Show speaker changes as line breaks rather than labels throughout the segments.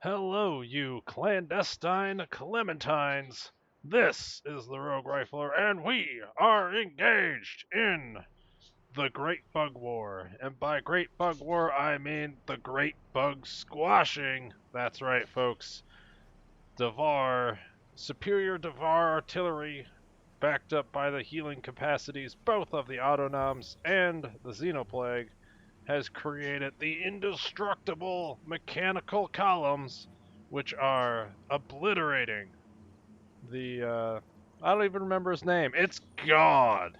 Hello, you clandestine Clementines! This is the Roguerifler, and we are engaged in the Great Bug War. And by Great Bug War, I mean the Great Bug Squashing. That's right, folks. Devar, superior Devar artillery, backed up by the healing capacities both of the Autonoms and the Xenoplague, has created the indestructible mechanical columns, which are obliterating I don't even remember his name. It's gone.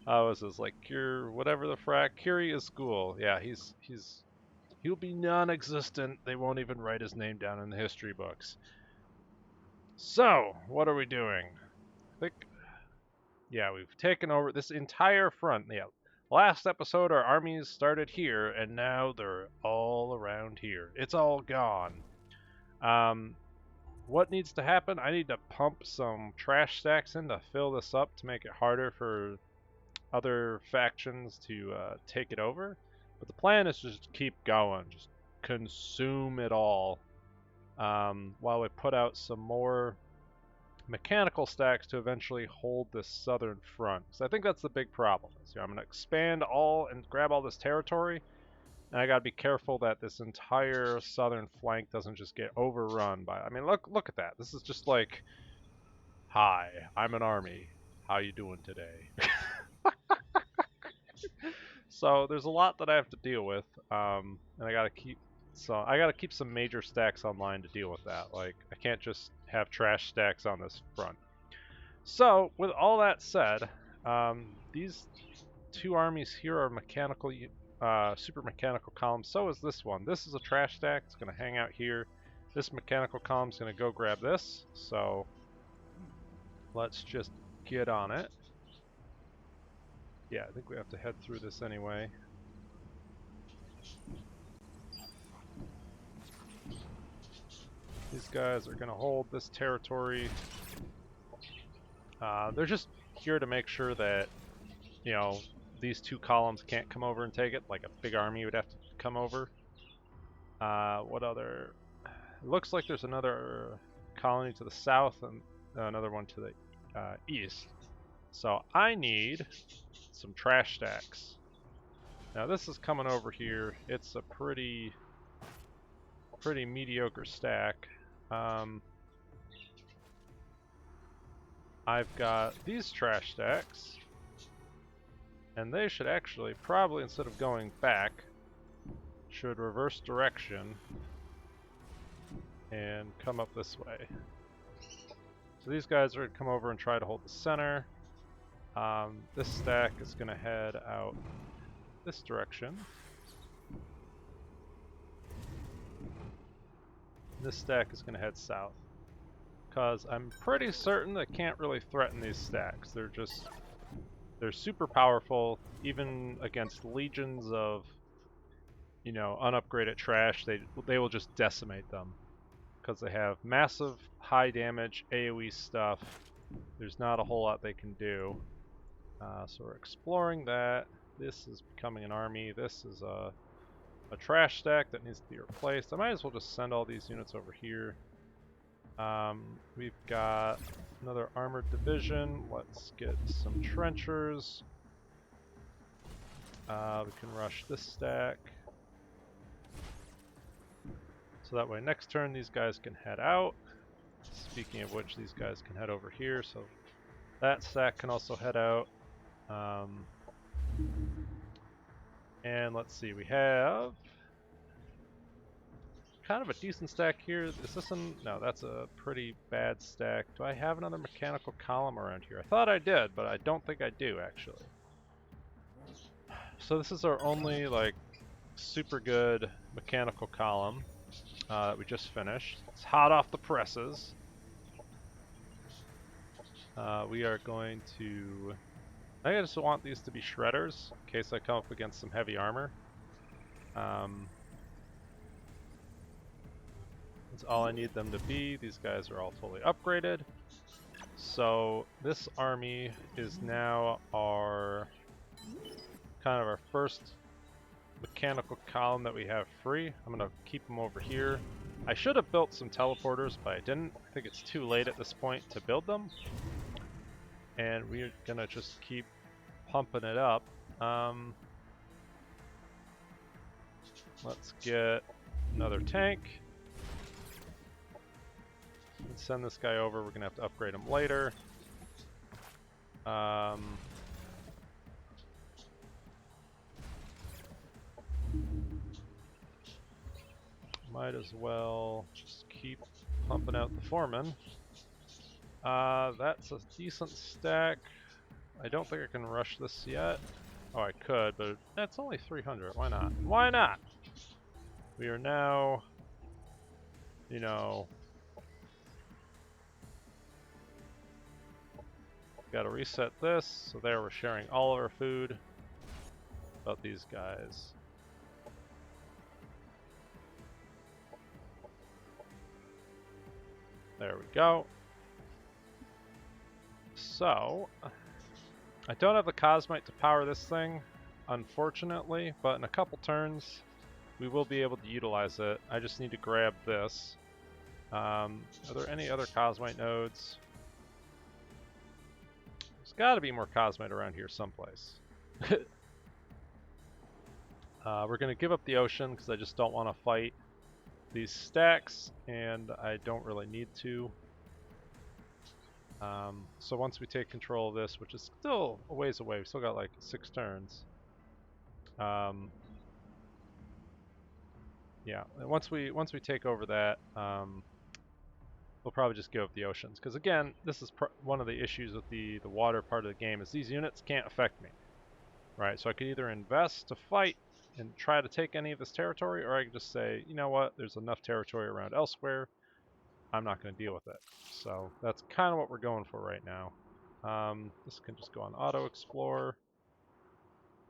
I was just like Cure, whatever the frack. Curie is school. Yeah, he'll be non-existent. They won't even write his name down in the history books. So, what are we doing? I think, yeah, we've taken over this entire front. Yeah, last episode our armies started here, and now they're all around here. It's all gone. Um, what needs to happen? I need to pump some trash stacks in to fill this up to make it harder for other factions to take it over. But the plan is just keep going, just consume it all, while we put out some more mechanical stacks to eventually hold this southern front. So I think that's the big problem. So I'm going to expand all and grab all this territory, and I got to be careful that this entire southern flank doesn't just get overrun by. I mean, look at that. This is just like, hi, I'm an army. How you doing today? So there's a lot that I have to deal with, and I gotta keep some major stacks online to deal with that. Like I can't just have trash stacks on this front. So with all that said, these two armies here are mechanical, super mechanical columns. So is this one. This is a trash stack. It's gonna hang out here. This mechanical column is gonna go grab this. So let's just get on it. Yeah, I think we have to head through this anyway. These guys are going to hold this territory. They're just here to make sure that, you know, these two columns can't come over and take it, like a big army would have to come over. What other? It looks like there's another colony to the south and another one to the east. So I need some trash stacks. Now this is coming over here. It's a pretty mediocre stack. I've got these trash stacks, and they should actually probably, instead of going back, should reverse direction and come up this way. So these guys are going to come over and try to hold the center. This stack is going to head out this direction. This stack is going to head south, because I'm pretty certain they can't really threaten these stacks. They're super powerful, even against legions of, you know, unupgraded trash. They will just decimate them, because they have massive high damage AoE stuff. There's not a whole lot they can do. So we're exploring that. This is becoming an army. This is a trash stack that needs to be replaced. I might as well just send all these units over here. We've got another armored division. Let's get some trenchers. We can rush this stack. So that way next turn these guys can head out. Speaking of which, these guys can head over here, so that stack can also head out. And let's see, we have kind of a decent stack here. Is this one? No, that's a pretty bad stack. Do I have another mechanical column around here? I thought I did, but I don't think I do, actually. So this is our only, like, super good mechanical column that we just finished. It's hot off the presses. We are going to... I just want these to be shredders, in case I come up against some heavy armor. That's all I need them to be. These guys are all fully upgraded. So this army is now our kind of our first mechanical column that we have free. I'm going to keep them over here. I should have built some teleporters, but I didn't. I think it's too late at this point to build them. And we're going to just keep pumping it up. Let's get another tank. Let's send this guy over. We're going to have to upgrade him later. Might as well just keep pumping out the foreman. That's a decent stack. I don't think I can rush this yet. Oh, I could, but that's only 300. Why not? Why not? We are now, you know, got to reset this. So there, we're sharing all of our food. About these guys. There we go. So, I don't have the Cosmite to power this thing, unfortunately, but in a couple turns, we will be able to utilize it. I just need to grab this. Are there any other Cosmite nodes? There's got to be more Cosmite around here someplace. We're going to give up the ocean because I just don't want to fight these stacks, and I don't really need to. So once we take control of this, which is still a ways away, we still got like 6 turns. Yeah, and once we take over that, we'll probably just give up the oceans. Because again, this is one of the issues with the water part of the game is these units can't affect me. Right, so I could either invest to fight and try to take any of this territory, or I could just say, you know what, there's enough territory around elsewhere, I'm not going to deal with it. So that's kind of what we're going for right now. This can just go on auto explore.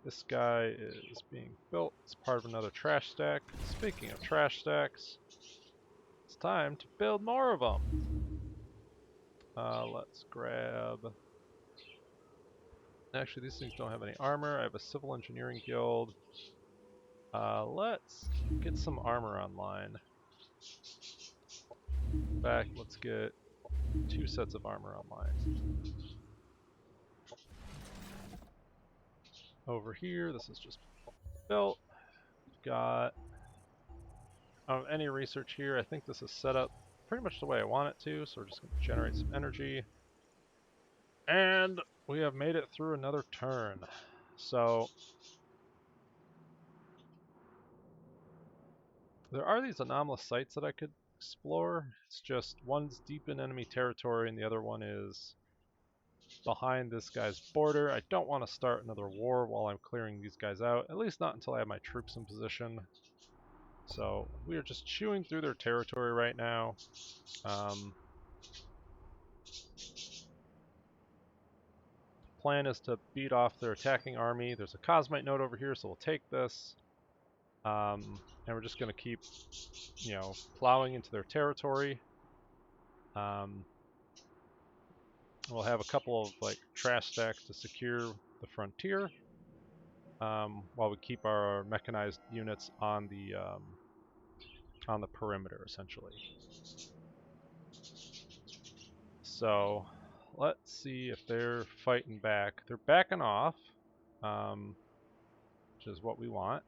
This guy is being built as part of another trash stack. Speaking of trash stacks, it's time to build more of them. Let's grab... Actually, these things don't have any armor. I have a civil engineering guild. Let's get some armor online. In fact, let's get 2 sets of armor online. Over here, this is just built. Got any research here. I think this is set up pretty much the way I want it to, so we're just going to generate some energy. And we have made it through another turn. So there are these anomalous sites that I could explore. It's just one's deep in enemy territory and the other one is behind this guy's border. I don't want to start another war while I'm clearing these guys out, at least not until I have my troops in position. So we are just chewing through their territory right now. Plan is to beat off their attacking army. There's a Cosmite node over here, so we'll take this. And we're just going to keep, you know, plowing into their territory. We'll have a couple of like trash stacks to secure the frontier, while we keep our mechanized units on the perimeter, essentially. So let's see if they're fighting back. They're backing off, which is what we want.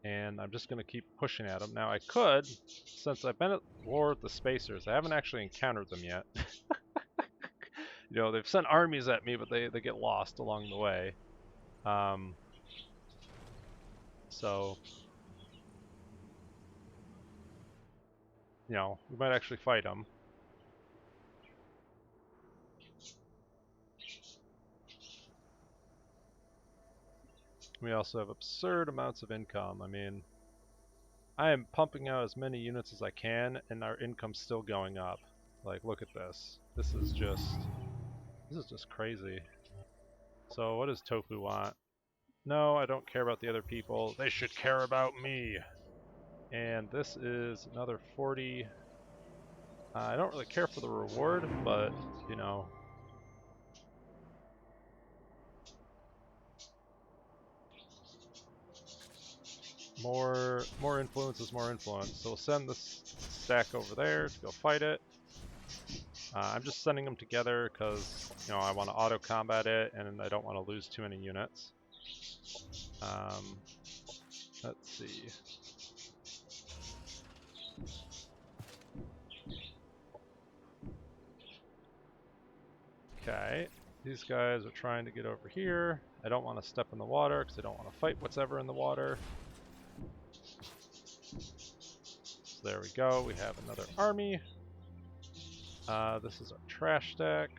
And I'm just going to keep pushing at them. Now I could, since I've been at war with the Spacers, I haven't actually encountered them yet. You know, they've sent armies at me, but they get lost along the way. So, you know, we might actually fight them. We also have absurd amounts of income. I mean, I am pumping out as many units as I can, and our income's still going up. Like, look at this. This is just crazy. So, what does Tofu want? No, I don't care about the other people. They should care about me. And this is another 40. I don't really care for the reward, but, you know. More influence is more influence. So we'll send this stack over there to go fight it. I'm just sending them together because, you know, I want to auto combat it and I don't want to lose too many units. Let's see. Okay, these guys are trying to get over here. I don't want to step in the water because I don't want to fight what's ever in the water. So there we go, we have another army. This is our trash stack.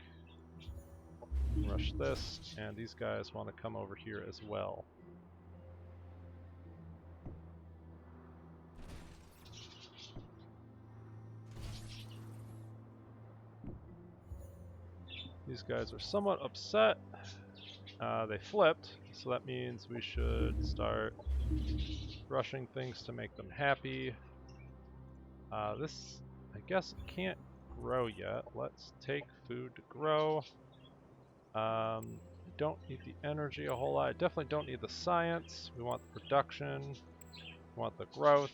Rush this, and these guys want to come over here as well. These guys are somewhat upset. They flipped, so that means we should start rushing things to make them happy. This, I guess, can't grow yet. Let's take food to grow. I don't need the energy a whole lot. I definitely don't need the science. We want the production. We want the growth.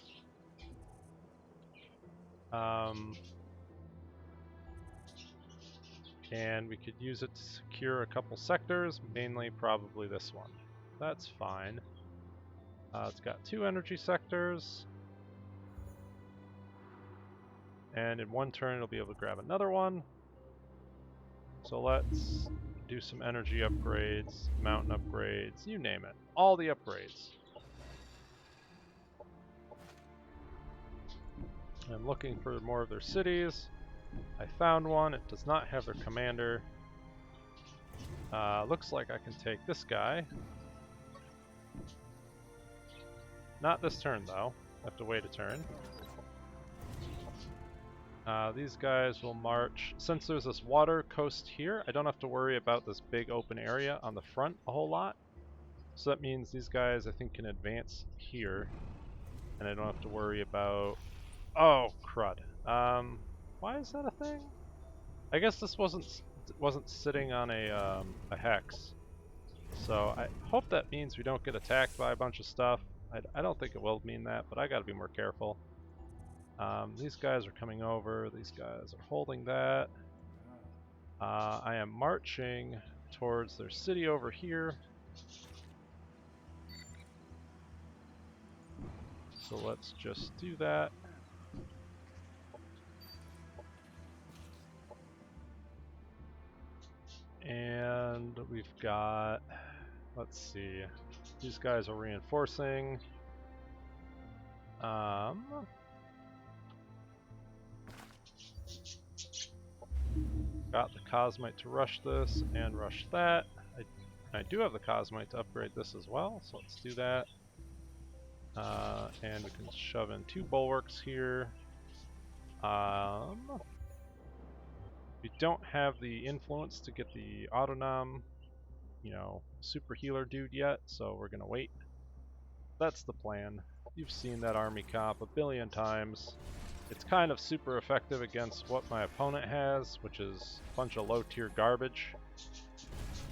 And we could use it to secure a couple sectors, mainly probably this one. That's fine. It's got 2 energy sectors. And in one turn it'll be able to grab another one. So let's do some energy upgrades, mountain upgrades, you name it. All the upgrades. I'm looking for more of their cities. I found one. It does not have their commander. Looks like I can take this guy. Not this turn, though. I have to wait a turn. These guys will march. Since there's this water coast here, I don't have to worry about this big open area on the front a whole lot. So that means these guys, I think, can advance here. And I don't have to worry about... Oh, crud. Why is that a thing? I guess this wasn't sitting on a hex. So I hope that means we don't get attacked by a bunch of stuff. I don't think it will mean that, but I gotta be more careful. These guys are coming over. These guys are holding that. I am marching towards their city over here. So let's just do that. And we've got, let's see, these guys are reinforcing. Got the Cosmite to rush this and rush that. I do have the Cosmite to upgrade this as well, so let's do that. And we can shove in 2 bulwarks here. We don't have the influence to get the autonom, you know, super healer dude yet, so we're gonna wait. That's the plan. You've seen that army comp a billion times. It's kind of super effective against what my opponent has, which is a bunch of low-tier garbage.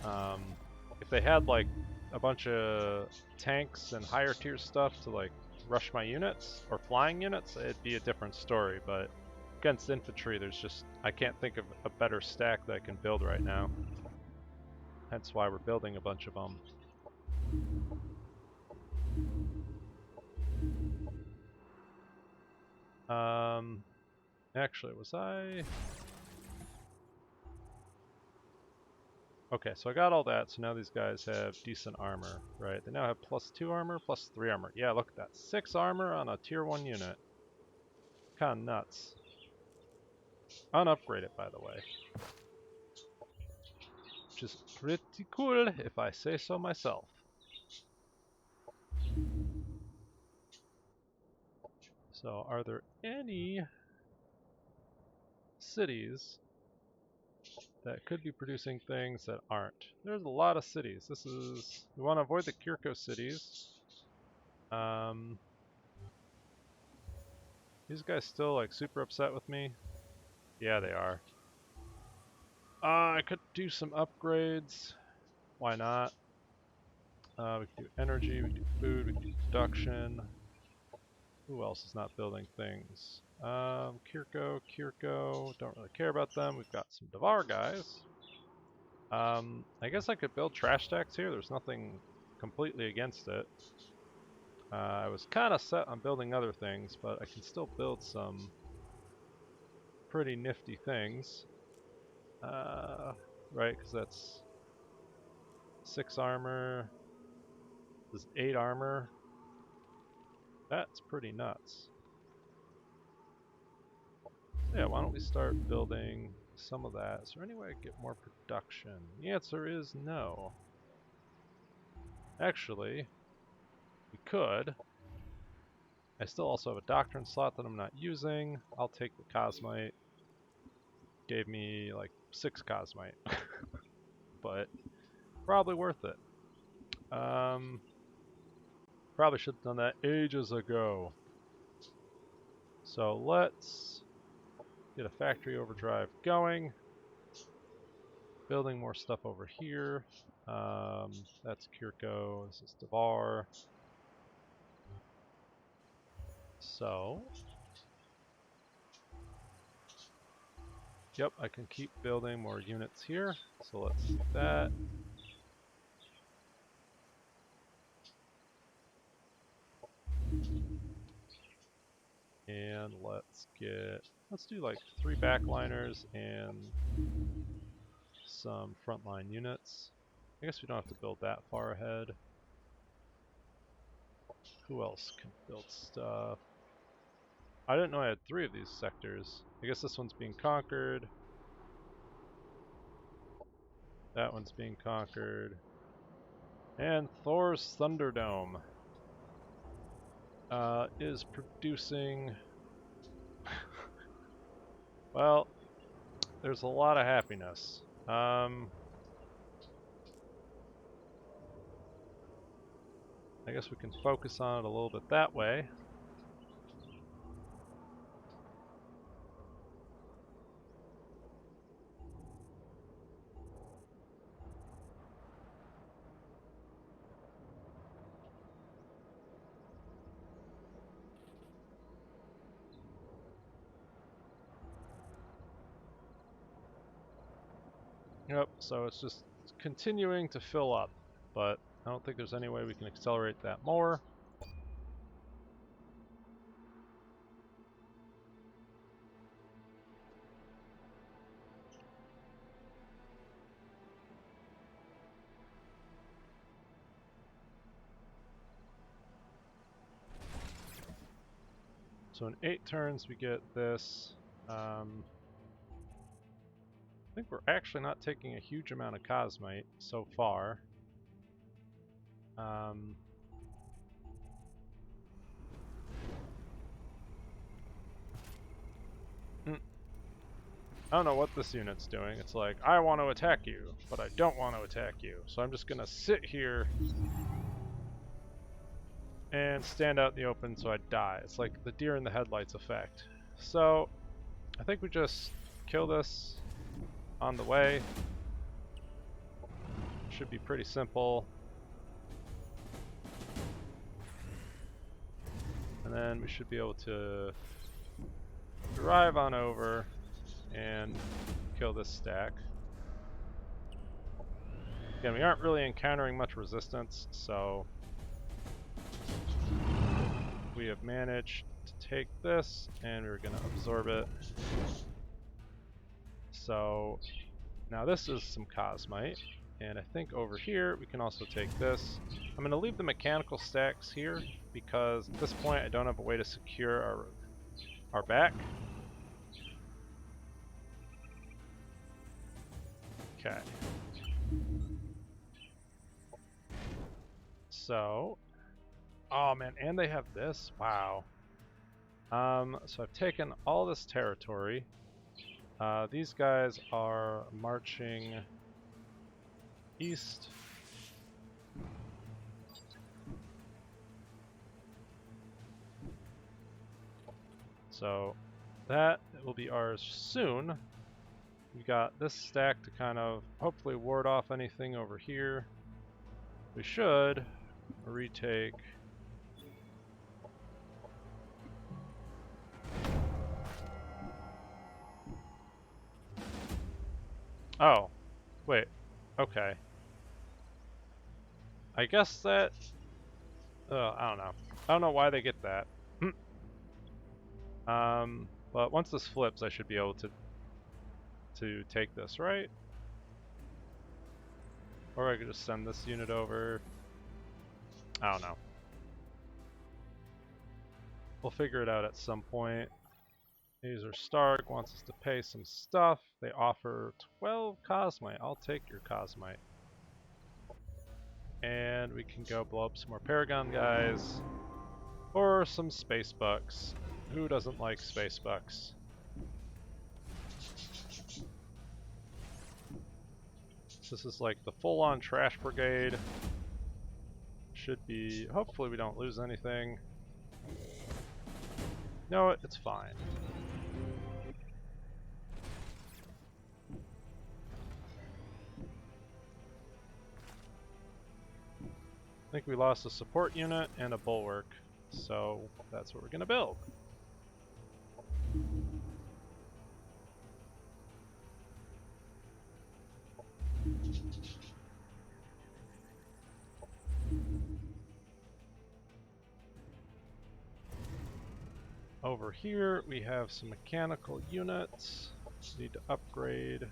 If they had like a bunch of tanks and higher tier stuff to like rush my units or flying units, it'd be a different story, but against infantry there's just, I can't think of a better stack that I can build right now. That's why we're building a bunch of them. Actually, was I... Okay, so I got all that, so now these guys have decent armor, right? They now have +2 armor, +3 armor. Yeah, look at that. 6 armor on a tier 1 unit. Kinda nuts. Unupgraded, by the way. Which is pretty cool, if I say so myself. So, are there any cities that could be producing things that aren't? There's a lot of cities. This is... We want to avoid the Kirko cities. These guys still like super upset with me? Yeah, they are. I could do some upgrades. Why not? We could do energy, we could do food, we could do production. Who else is not building things? Kirko, don't really care about them. We've got some Devar guys. I guess I could build trash stacks here. There's nothing completely against it. I was kind of set on building other things, but I can still build some pretty nifty things. Right, because that's 6 armor. This is 8 armor. That's pretty nuts. Yeah, why don't we start building some of that? Is there any way I get more production? The answer is no. Actually, we could. I still also have a doctrine slot that I'm not using. I'll take the Cosmite. Gave me like 6 Cosmite. But probably worth it. Probably should have done that ages ago. So let's get a factory overdrive going. Building more stuff over here. That's Kirko. This is Devar. So, yep, I can keep building more units here. So let's do that. And let's do like 3 backliners and some frontline units. I guess we don't have to build that far ahead. Who else can build stuff? I didn't know I had 3 of these sectors. I guess this one's being conquered. That one's being conquered. And Thor's Thunderdome is producing... well, there's a lot of happiness. I guess we can focus on it a little bit that way. Yep, so it's just continuing to fill up, but I don't think there's any way we can accelerate that more. So in 8 turns we get this. I think we're actually not taking a huge amount of Cosmite so far. I don't know what this unit's doing. It's like, I want to attack you, but I don't want to attack you. So I'm just going to sit here and stand out in the open so I die. It's like the deer in the headlights effect. So I think we just kill this on the way. Should be pretty simple. And then we should be able to drive on over and kill this stack. Again, we aren't really encountering much resistance, so we have managed to take this and we're going to absorb it. So now this is some Cosmite, and I think over here we can also take this. I'm going to leave the mechanical stacks here because at this point I don't have a way to secure our back. Okay. So, oh man, and they have this? Wow. So I've taken all this territory. These guys are marching east. So that will be ours soon. We've got this stack to kind of hopefully ward off anything over here. We should retake Oh, wait. Okay. I guess that... I don't know. I don't know why they get that. But once this flips, I should be able to take this, right? Or I could just send this unit over. I don't know. We'll figure it out at some point. User Stark wants us to pay some stuff. They offer 12 Cosmite. I'll take your Cosmite. And we can go blow up some more Paragon guys. Or some Space Bucks. Who doesn't like Space Bucks? This is like the full-on trash brigade. Should be... Hopefully we don't lose anything. No, it's fine. I think we lost a support unit and a bulwark, so that's what we're going to build. Over here we have some mechanical units. Need to upgrade.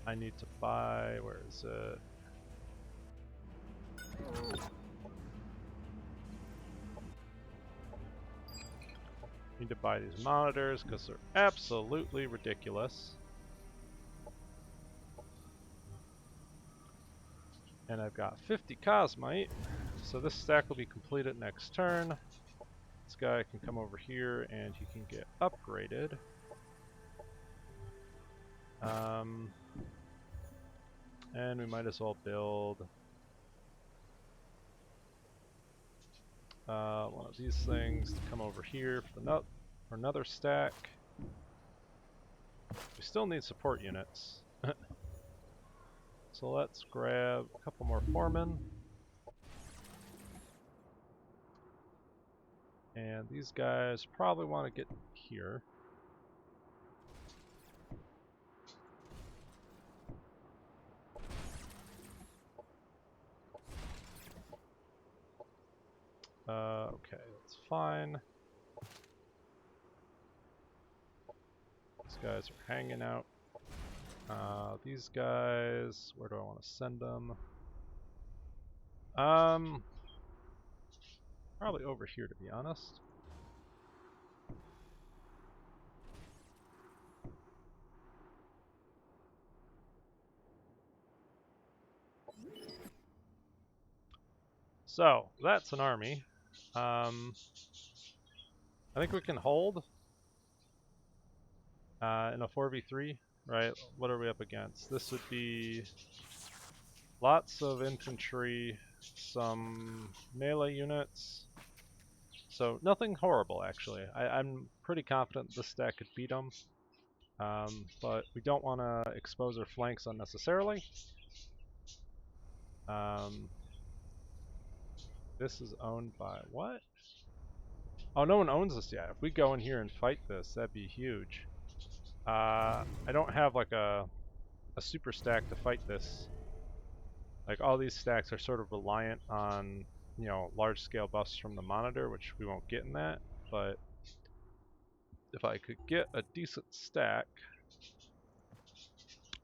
I need to buy, where is it? Need to buy these monitors because they're absolutely ridiculous. And I've got 50 Cosmite, so this stack will be completed next turn. This guy can come over here and he can get upgraded. And we might as well build one of these things to come over here for another stack. We still need support units. So let's grab a couple more foremen. And these guys probably want to get here. Okay, that's fine. These guys are hanging out. These guys, where do I want to send them? Probably over here, to be honest. So, that's an army. I think we can hold in a 4v3, right? What are we up against? This would be lots of infantry, some melee units. So nothing horrible, actually. I'm pretty confident this stack could beat them. But we don't want to expose our flanks unnecessarily. This is owned by what? Oh, no one owns this yet. If we go in here and fight this, that'd be huge. I don't have like a super stack to fight this. Like all these stacks are sort of reliant on, you know, large scale buffs from the monitor, which we won't get in that, but if I could get a decent stack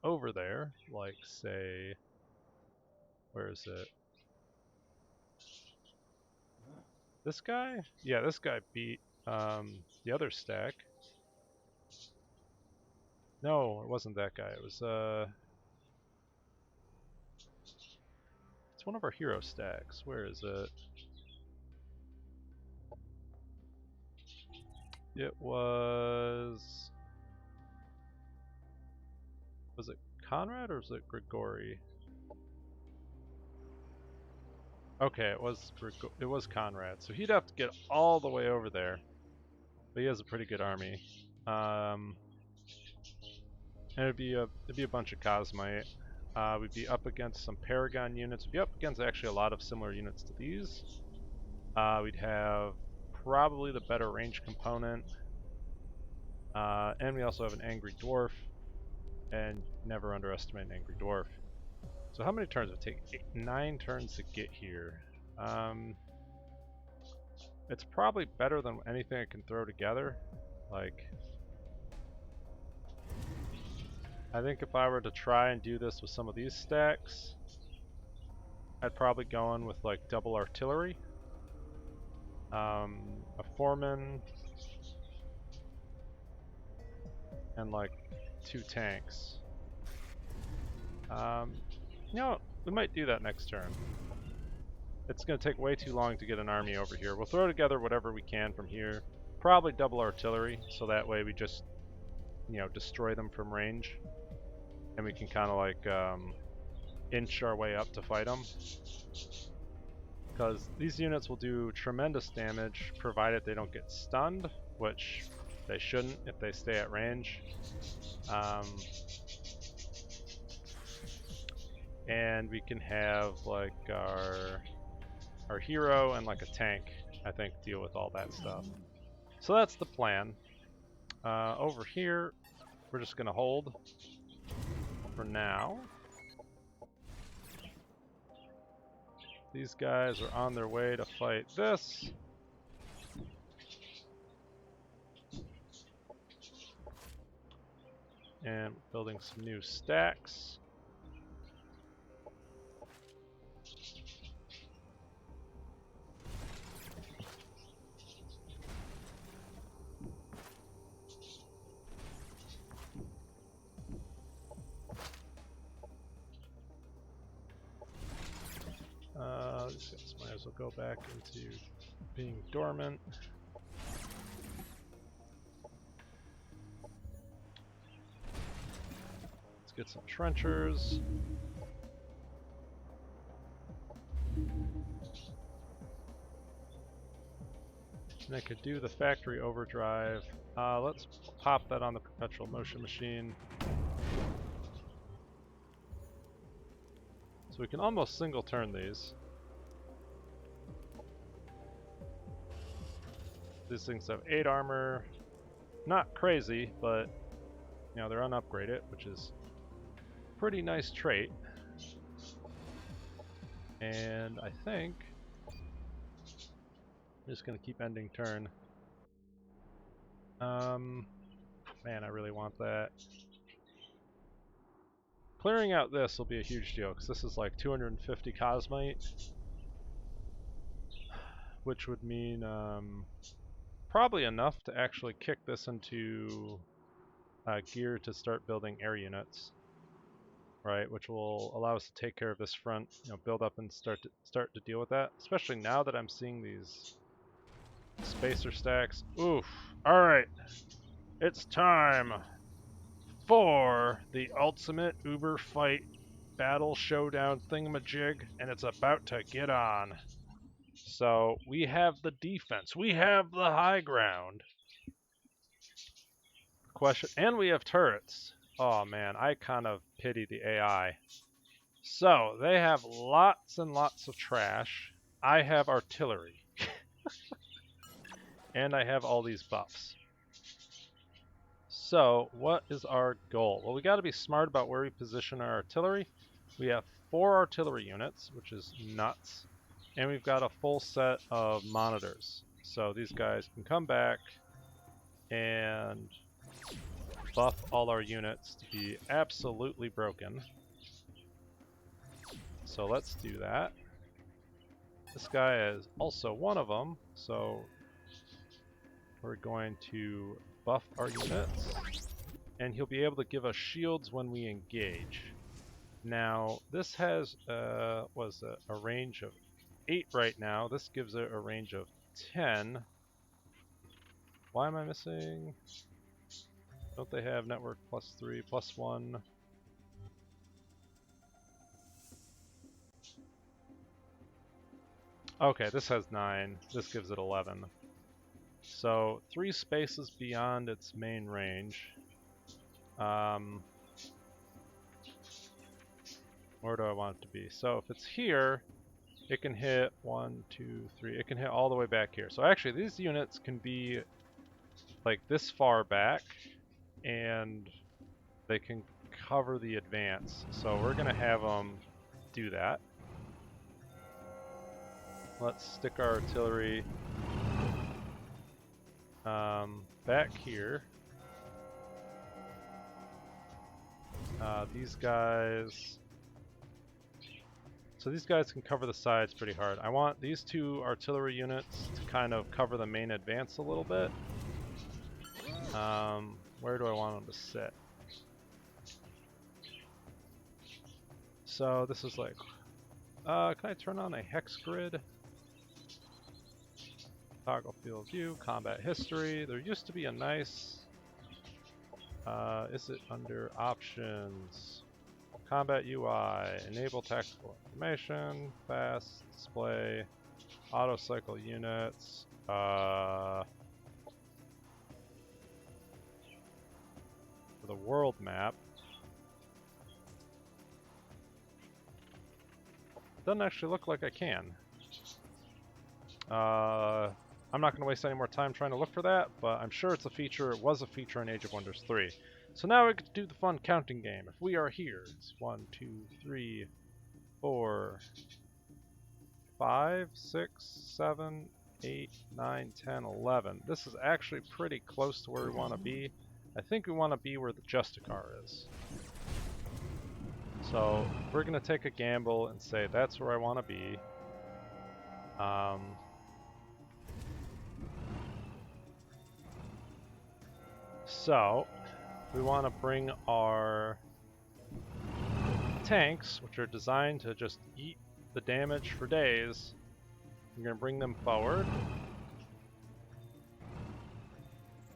over there, like say, where is it? This guy? Yeah, this guy beat the other stack. No, it wasn't that guy. It was it's one of our hero stacks. Where is it? It was it Conrad or was it Grigori? Okay, it was Conrad. So he'd have to get all the way over there. But he has a pretty good army. And it'd be a bunch of Cosmite. We'd be up against some Paragon units. We'd be up against actually a lot of similar units to these. We'd have probably the better range component. And we also have an angry dwarf, and never underestimate an angry dwarf. So how many turns would it take? 9 turns to get here. It's probably better than anything I can throw together. Like, I think if I were to try and do this with some of these stacks, I'd probably go in with like double artillery, a foreman, and like 2 tanks. You know, we might do that next turn. It's going to take way too long to get an army over here. We'll throw together whatever we can from here. Probably double artillery, so that way we just, you know, destroy them from range. And we can kind of like inch our way up to fight them. Because these units will do tremendous damage provided they don't get stunned, which they shouldn't if they stay at range. And we can have like our hero and like a tank, I think, deal with all that stuff. So that's the plan. Over here, we're just gonna hold for now. These guys are on their way to fight this. And building some new stacks. These guys might as well go back into being dormant. Let's get some trenchers. And I could do the factory overdrive. Let's pop that on the perpetual motion machine. So we can almost single turn these. These things have 8 armor. Not crazy, but you know, they're unupgraded, which is a pretty nice trait. And I think I'm just gonna keep ending turn. Man, I really want that. Clearing out this will be a huge deal, because this is like 250 Cosmite, which would mean probably enough to actually kick this into gear to start building air units, right? Which will allow us to take care of this front, you know, build up and start to deal with that. Especially now that I'm seeing these spacer stacks. Oof! All right, it's time for the ultimate Uber fight battle showdown thingamajig, and it's about to get on. So we have the defense, we have the high ground. Question, and we have turrets. Oh man, I kind of pity the AI. So they have lots and lots of trash. I have artillery. And I have all these buffs. So what is our goal? Well, we got to be smart about where we position our artillery. We have 4 artillery units, which is nuts. And we've got a full set of monitors. So these guys can come back and buff all our units to be absolutely broken. So let's do that. This guy is also one of them, so we're going to buff our units, and he'll be able to give us shields when we engage. Now, this has a range of 8 right now. This gives it a range of 10. Why am I missing? Don't they have network +3, +1? Okay, this has 9. This gives it 11. So 3 spaces beyond its main range. Where do I want it to be? So if it's here, it can hit 1, 2, 3. It can hit all the way back here. So actually, these units can be like this far back, and they can cover the advance. So we're gonna have them do that. Let's stick our artillery back here. These guys. So these guys can cover the sides pretty hard. I want these two artillery units to kind of cover the main advance a little bit. Where do I want them to sit? So this is like, can I turn on a hex grid? Toggle field view, combat history. There used to be a nice, is it under options? Combat UI, enable tactical information, fast display, auto cycle units, for the world map. It doesn't actually look like I can. I'm not going to waste any more time trying to look for that, but I'm sure it's a feature. It was a feature in Age of Wonders 3. So now we get to do the fun counting game. If we are here, it's 1, 2, 3, 4, 5, 6, 7, 8, 9, 10, 11. This is actually pretty close to where we want to be. I think we want to be where the Justicar is. So we're going to take a gamble and say that's where I want to be. So we want to bring our tanks, which are designed to just eat the damage for days. We're going to bring them forward.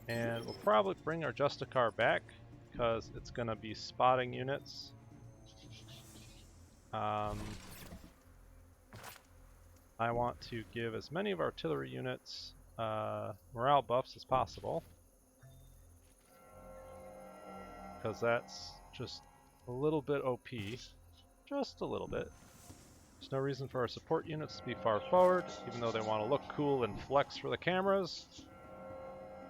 And we'll probably bring our Justicar back because it's going to be spotting units. I want to give as many of our artillery units morale buffs as possible, because that's just a little bit OP. Just a little bit. There's no reason for our support units to be far forward, even though they want to look cool and flex for the cameras.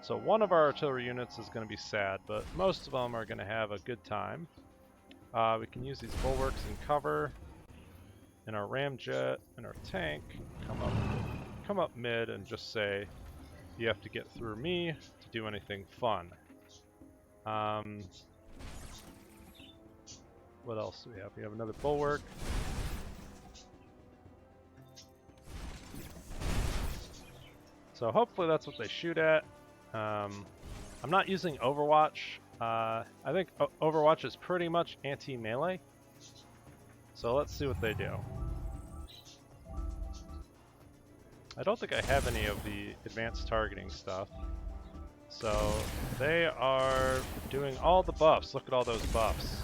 So one of our artillery units is going to be sad, but most of them are going to have a good time. We can use these bulwarks and cover, and our ramjet and our tank come up mid and just say, you have to get through me to do anything fun. What else do we have? We have another bulwark. So hopefully that's what they shoot at. I'm not using Overwatch. I think Overwatch is pretty much anti-melee. So let's see what they do. I don't think I have any of the advanced targeting stuff. So they are doing all the buffs. Look at all those buffs.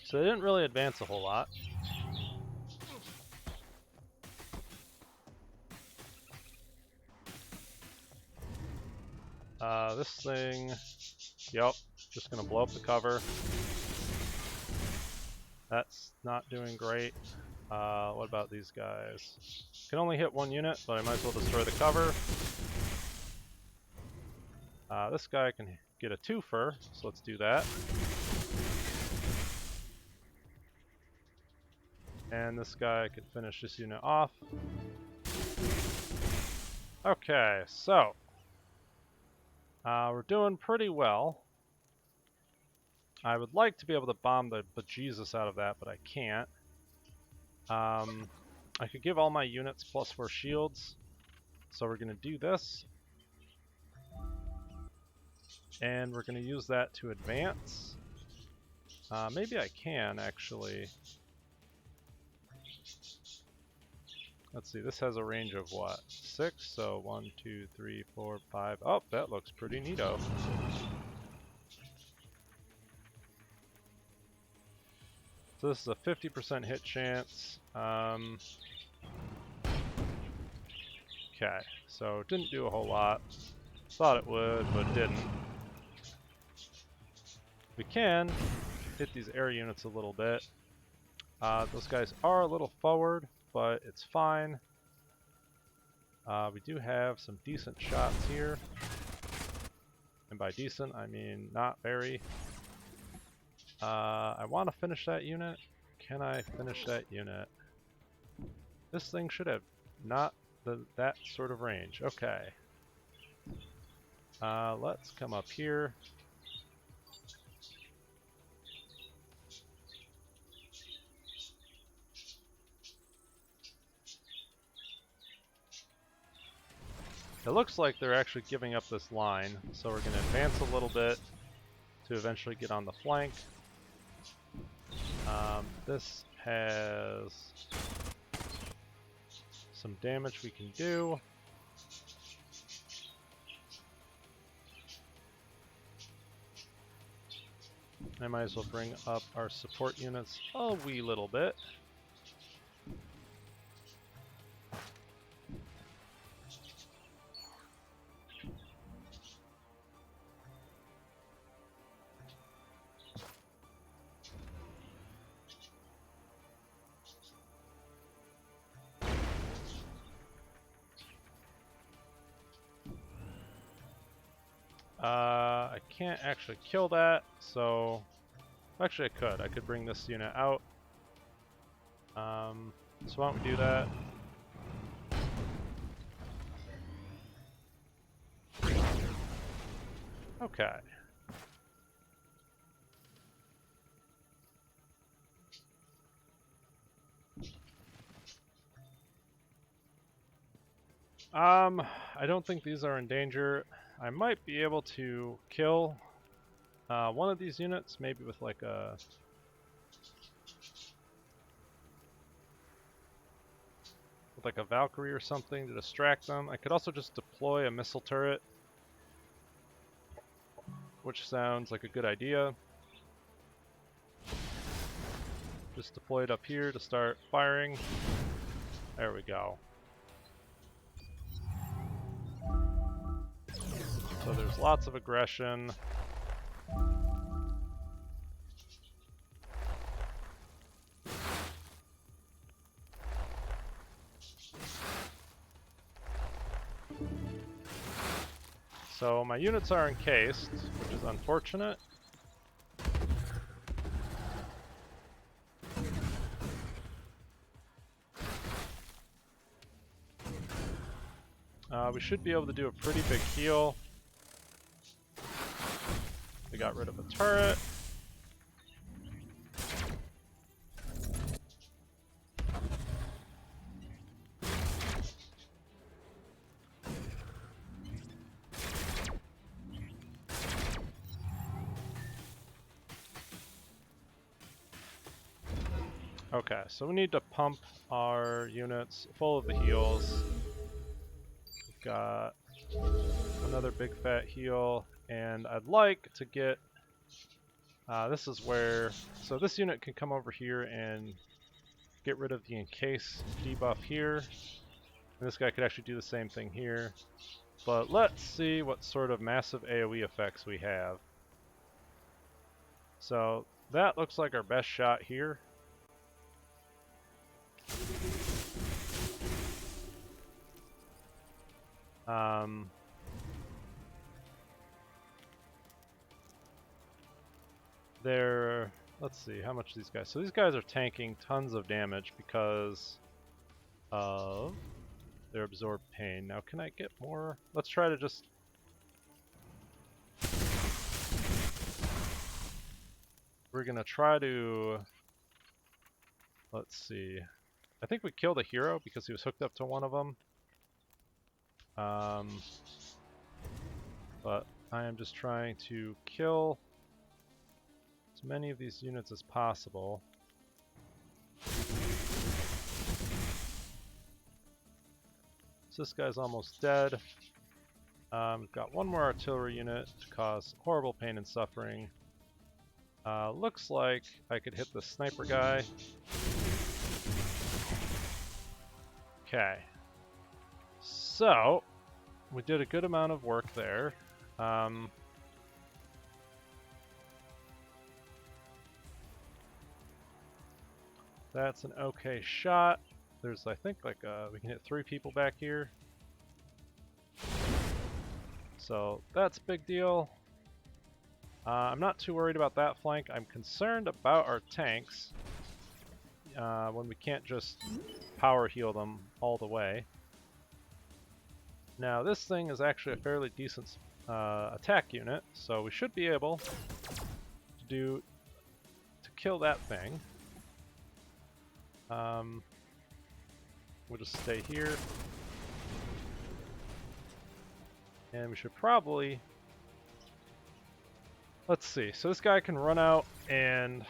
So they didn't really advance a whole lot. This thing, yep, just gonna blow up the cover. That's not doing great. What about these guys? Can only hit one unit, but I might as well destroy the cover. This guy can get a twofer, so let's do that. And this guy can finish this unit off. Okay, so we're doing pretty well. I would like to be able to bomb the bejesus out of that, but I can't. I could give all my units +4 shields, so we're going to do this. And we're going to use that to advance. Maybe I can, actually. Let's see, this has a range of what? 6, so 1, 2, 3, 4, 5. Oh, that looks pretty neato. So this is a 50% hit chance. Okay, so it didn't do a whole lot. Thought it would, but didn't. we can hit these air units a little bit. Those guys are a little forward, but it's fine. We do have some decent shots here. And by decent, I mean not very. I want to finish that unit. Can I finish that unit? This thing should have not that sort of range. Okay. Let's come up here. It looks like they're actually giving up this line, so we're going to advance a little bit to eventually get on the flank. This has some damage we can do. I might as well bring up our support units a wee little bit. I can't actually kill that, so actually I could. I could bring this unit out. So why don't we do that? Okay. I don't think these are in danger. I might be able to kill one of these units, maybe with like a Valkyrie or something to distract them. I could also just deploy a missile turret, which sounds like a good idea. Just deploy it up here to start firing. There we go. So there's lots of aggression. So my units are encased, which is unfortunate. We should be able to do a pretty big heal. We got rid of a turret. Okay, so we need to pump our units full of the heals. We've got another big fat heal, and I'd like to get... this is where... So this unit can come over here and get rid of the encase debuff here. And this guy could actually do the same thing here. But let's see what sort of massive AoE effects we have. So that looks like our best shot here. Let's see, how much these guys... So these guys are tanking tons of damage because of their absorbed pain. Now can I get more? Let's try to just... We're gonna try to... Let's see. I think we killed a hero because he was hooked up to one of them. But I am just trying to kill as many of these units as possible. So this guy's almost dead. We've got one more artillery unit to cause horrible pain and suffering. Looks like I could hit the sniper guy. Okay. So, we did a good amount of work there. That's an okay shot. There's, I think, like we can hit 3 people back here. So that's a big deal. I'm not too worried about that flank. I'm concerned about our tanks when we can't just power heal them all the way. Now this thing is actually a fairly decent attack unit, so we should be able to kill that thing. We'll just stay here. And we should probably... Let's see. So this guy can run out and...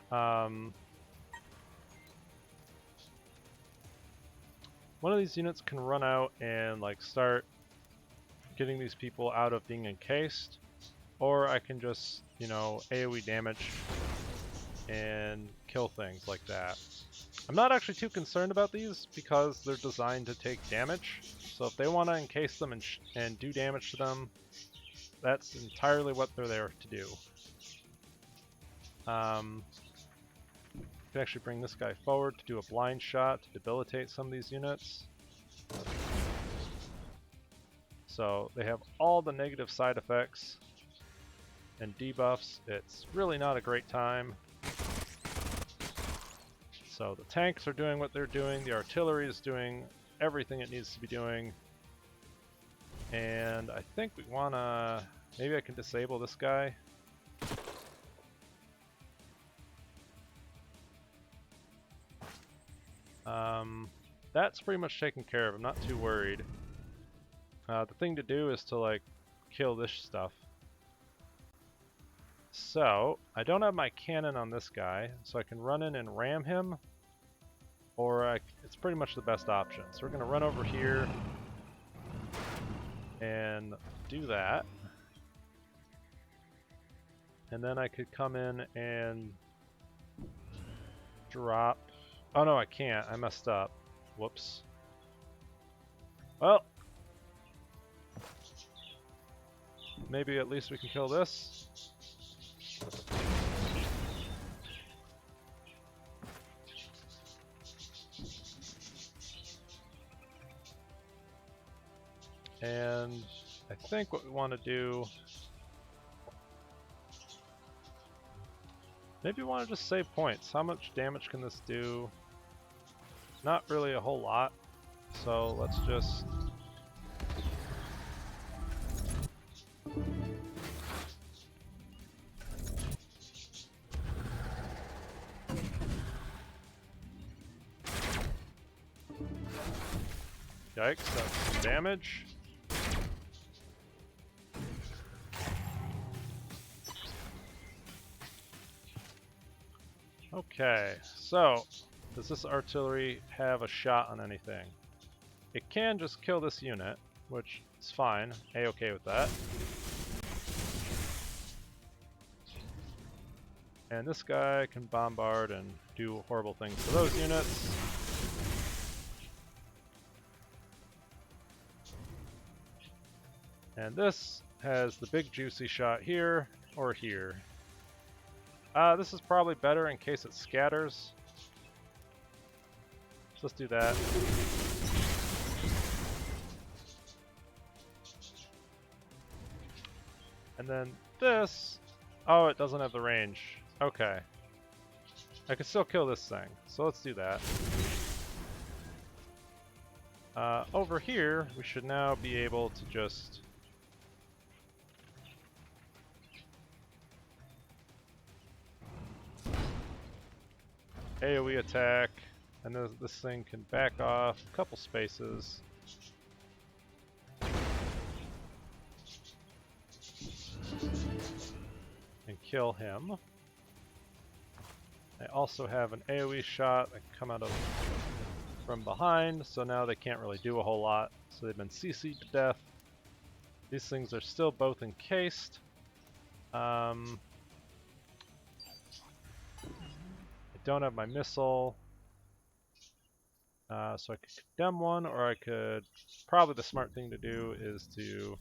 one of these units can run out and like start getting these people out of being encased. Or I can just, you know, AoE damage and kill things like that. I'm not actually too concerned about these because they're designed to take damage. So if they want to encase them and do damage to them, that's entirely what they're there to do. You can actually bring this guy forward to do a blind shot to debilitate some of these units. So they have all the negative side effects and debuffs. It's really not a great time. So the tanks are doing what they're doing, the artillery is doing everything it needs to be doing. And I think we want to... Maybe I can disable this guy. That's pretty much taken care of. I'm not too worried. The thing to do is to like kill this stuff. So I don't have my cannon on this guy, so I can run in and ram him, or it's pretty much the best option. So we're going to run over here and do that. And then I could come in and drop... Oh no, I can't. I messed up. Whoops. Well, maybe at least we can kill this. And I think what we want to do... Maybe we want to just save points. How much damage can this do? Not really a whole lot. So let's just... Yikes, that's some damage. Okay, so does this artillery have a shot on anything? It can just kill this unit, which is fine. A-okay with that. And this guy can bombard and do horrible things to those units. And this has the big juicy shot here or here. This is probably better in case it scatters. So let's do that. And then this... Oh, it doesn't have the range. Okay. I could still kill this thing, so let's do that. Over here, we should now be able to just... AoE attack, and this thing can back off a couple spaces. And kill him. I also have an AoE shot that can come out of from behind, so now they can't really do a whole lot. So they've been CC'd to death. These things are still both encased. I don't have my missile, so I could condemn one, or I could... Probably the smart thing to do is to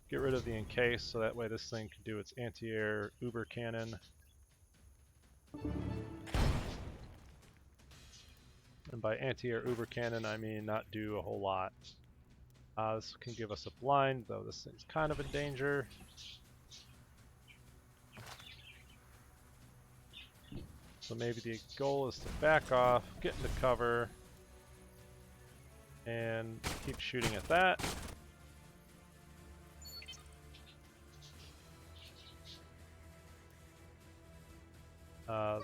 get rid of the encase, so that way this thing can do its anti-air uber cannon. And by anti-air uber cannon, I mean not do a whole lot. This can give us a blind, though this thing's kind of in danger. So maybe the goal is to back off, get into cover, and keep shooting at that.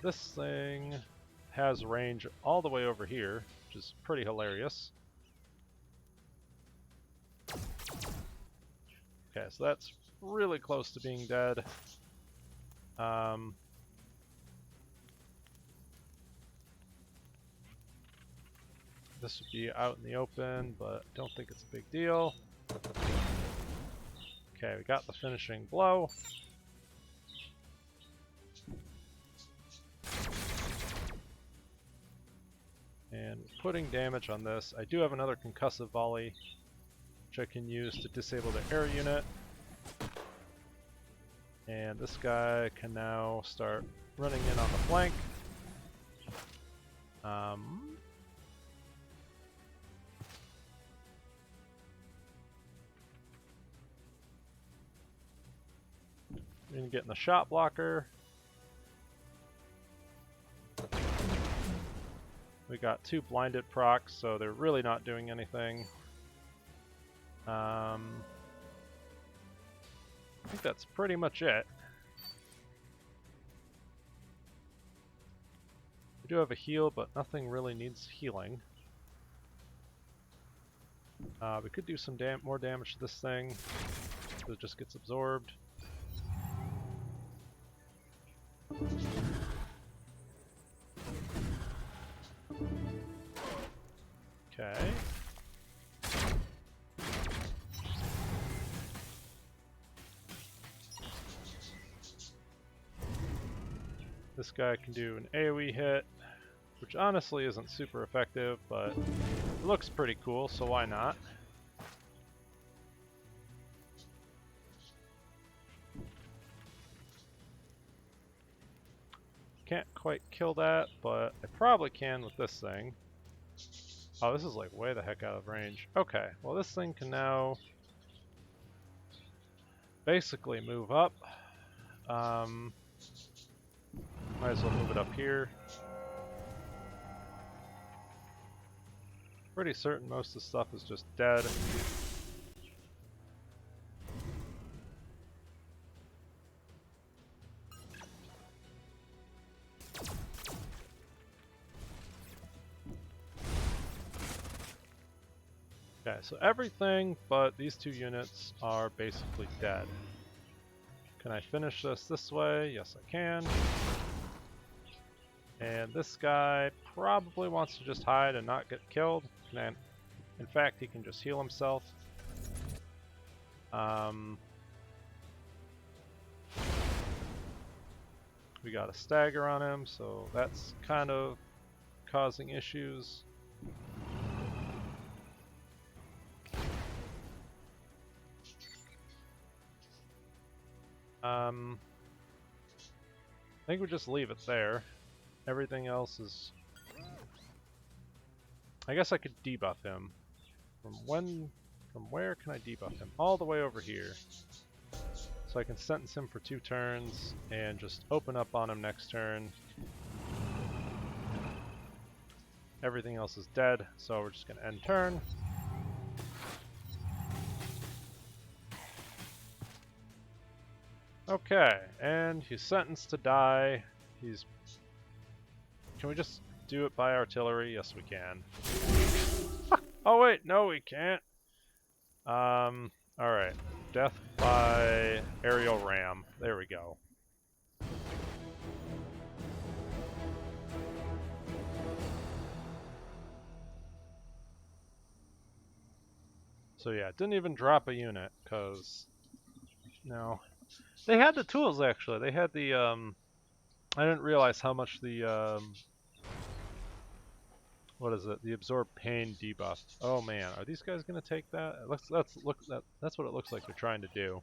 This thing has range all the way over here, which is pretty hilarious. Okay, so that's really close to being dead. This would be out in the open, but I don't think it's a big deal. Okay, we got the finishing blow. And putting damage on this. I do have another concussive volley, which I can use to disable the air unit. And this guy can now start running in on the flank. We're gonna get in the shot blocker. We got 2 blinded procs, so they're really not doing anything. I think that's pretty much it. We do have a heal, but nothing really needs healing. We could do some more damage to this thing, so it just gets absorbed. Okay. This guy can do an AoE hit, which honestly isn't super effective, but it looks pretty cool, so why not? Can't quite kill that, but I probably can with this thing. Oh, this is like way the heck out of range. Okay, well this thing can now basically move up. Might as well move it up here. Pretty certain most of the stuff is just dead. Okay, so everything but these 2 units are basically dead. Can I finish this way? Yes, I can. And this guy probably wants to just hide and not get killed. In fact, he can just heal himself. We got a stagger on him, so that's kind of causing issues. I think we just leave it there. Everything else is... I guess I could debuff him. From where can I debuff him? All the way over here. So I can sentence him for 2 turns and just open up on him next turn. Everything else is dead, so we're just going to end turn. Okay, and he's sentenced to die. He's... Can we just do it by artillery? Yes, we can. Oh wait, no we can't. Alright. Death by aerial ram. There we go. So yeah, didn't even drop a unit, because... No. They had the tools, actually. They had the, I didn't realize how much the, what is it? The absorb pain debuff. Oh man, are these guys gonna take that? That's what it looks like they're trying to do.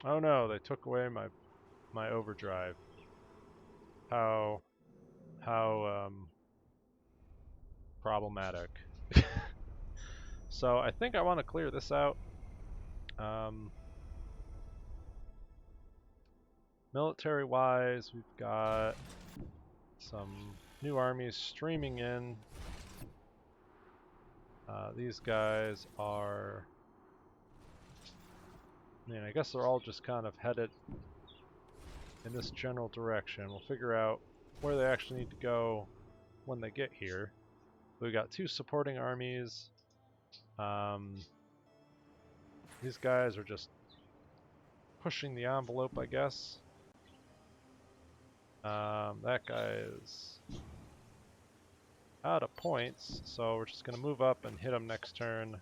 Oh no, they took away my overdrive. How problematic. So I think I want to clear this out. Military-wise, we've got some new armies streaming in. These guys are... I mean, I guess they're all just kind of headed in this general direction. We'll figure out where they actually need to go when they get here. We've got 2 supporting armies. These guys are just pushing the envelope, I guess. That guy is out of points, so we're just going to move up and hit him next turn.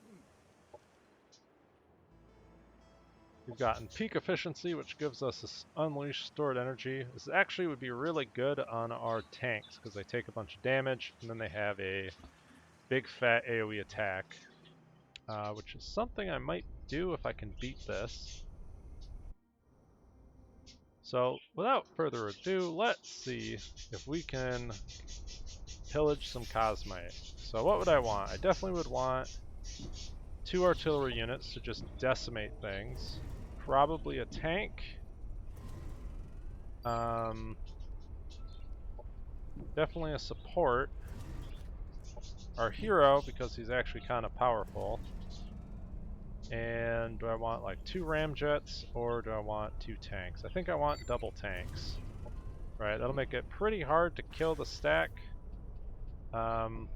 We've gotten peak efficiency, which gives us this unleashed stored energy. This actually would be really good on our tanks, because they take a bunch of damage, and then they have a big fat AoE attack, which is something I might do if I can beat this. So, without further ado, let's see if we can pillage some Cosmite. So what would I want? I definitely would want 2 artillery units to just decimate things. Probably a tank. Definitely a support. Our hero, because he's actually kind of powerful. And do I want like 2 ramjets or do I want 2 tanks? I think I want double tanks. Right, that'll make it pretty hard to kill the stack. And